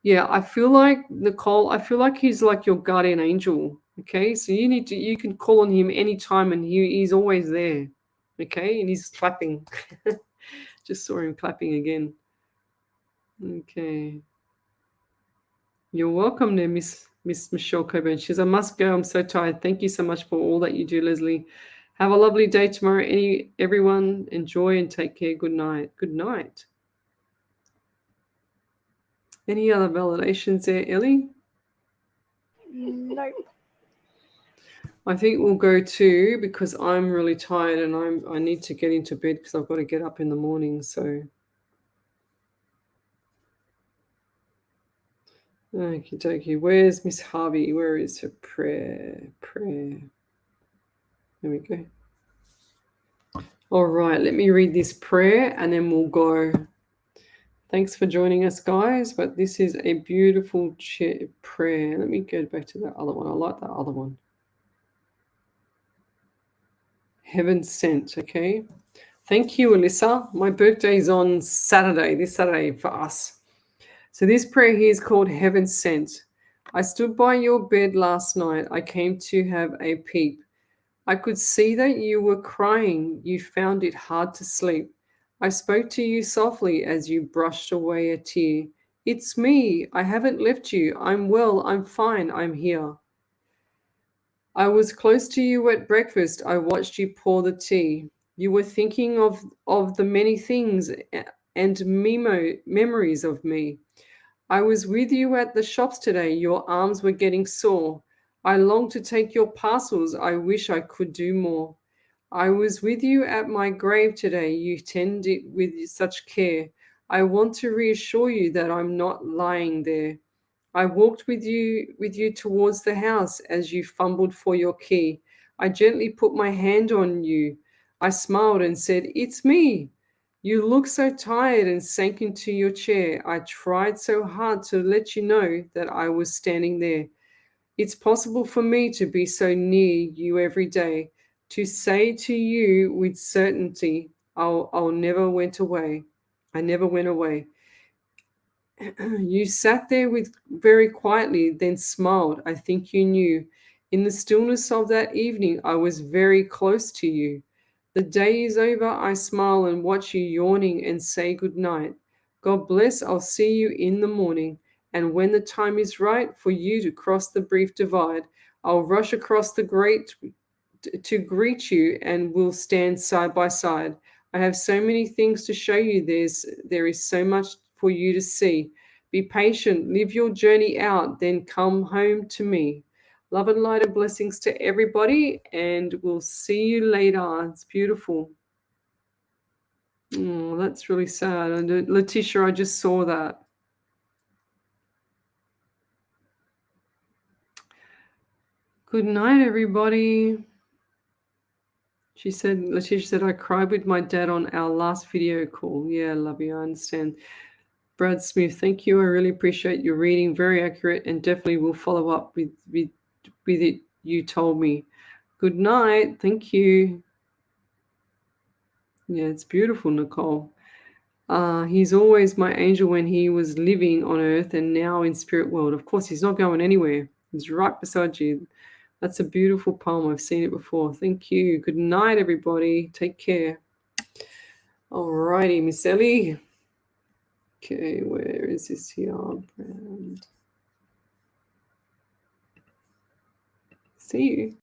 A: yeah, I feel like, Nicole, I feel like he's like your guardian angel. Okay. So you can call on him anytime and he's always there. Okay. And he's clapping. Just saw him clapping again. Okay. You're welcome there, Miss Michelle Coburn. She says, I must go. I'm so tired. Thank you so much for all that you do, Lesley. Have a lovely day tomorrow. Everyone, enjoy and take care. Good night. Good night. Any other validations there, Ellie?
B: No.
A: I think we'll go to, because I'm really tired and I need to get into bed because I've got to get up in the morning. So okie dokie. Where's Miss Harvey? Where is her prayer? There we go. All right, let me read this prayer and then we'll go. Thanks for joining us, guys. But this is a beautiful prayer. Let me go back to that other one. I like that other one. Heaven sent, okay? Thank you, Alyssa. My birthday is on Saturday, this Saturday for us. So this prayer here is called Heaven Sent. I stood by your bed last night. I came to have a peep. I could see that you were crying. You found it hard to sleep. I spoke to you softly as you brushed away a tear. It's me. I haven't left you. I'm well. I'm fine. I'm here. I was close to you at breakfast. I watched you pour the tea. You were thinking of the many things and memories of me. I was with you at the shops today. Your arms were getting sore. I long to take your parcels. I wish I could do more. I was with you at my grave today. You tend it with such care. I want to reassure you that I'm not lying there. I walked with you towards the house as you fumbled for your key. I gently put my hand on you. I smiled and said, "It's me." You looked so tired and sank into your chair. I tried so hard to let you know that I was standing there. It's possible for me to be so near you every day, to say to you with certainty, I'll never went away. I never went away. You sat there with very quietly, then smiled. I think you knew. In the stillness of that evening, I was very close to you. The day is over. I smile and watch you yawning and say good night. God bless. I'll see you in the morning. And when the time is right for you to cross the brief divide, I'll rush across the great to greet you and we'll stand side by side. I have so many things to show you. There is so much for you to see. Be patient, live your journey out, then come home to me. Love and light and blessings to everybody, and we'll see you later. It's beautiful. Oh, that's really sad. And Letitia, I just saw that. Good night, everybody. Letitia said, I cried with my dad on our last video call. Yeah, love you. I understand. Brad Smith, thank you. I really appreciate your reading. Very accurate, and definitely will follow up with it you told me. Good night. Thank you. Yeah, it's beautiful, Nicole. He's always my angel when he was living on earth and now in spirit world. Of course, he's not going anywhere. He's right beside you. That's a beautiful poem. I've seen it before. Thank you. Good night, everybody. Take care. All righty, Miss Ellie. Okay, where is this here? Brand. See you.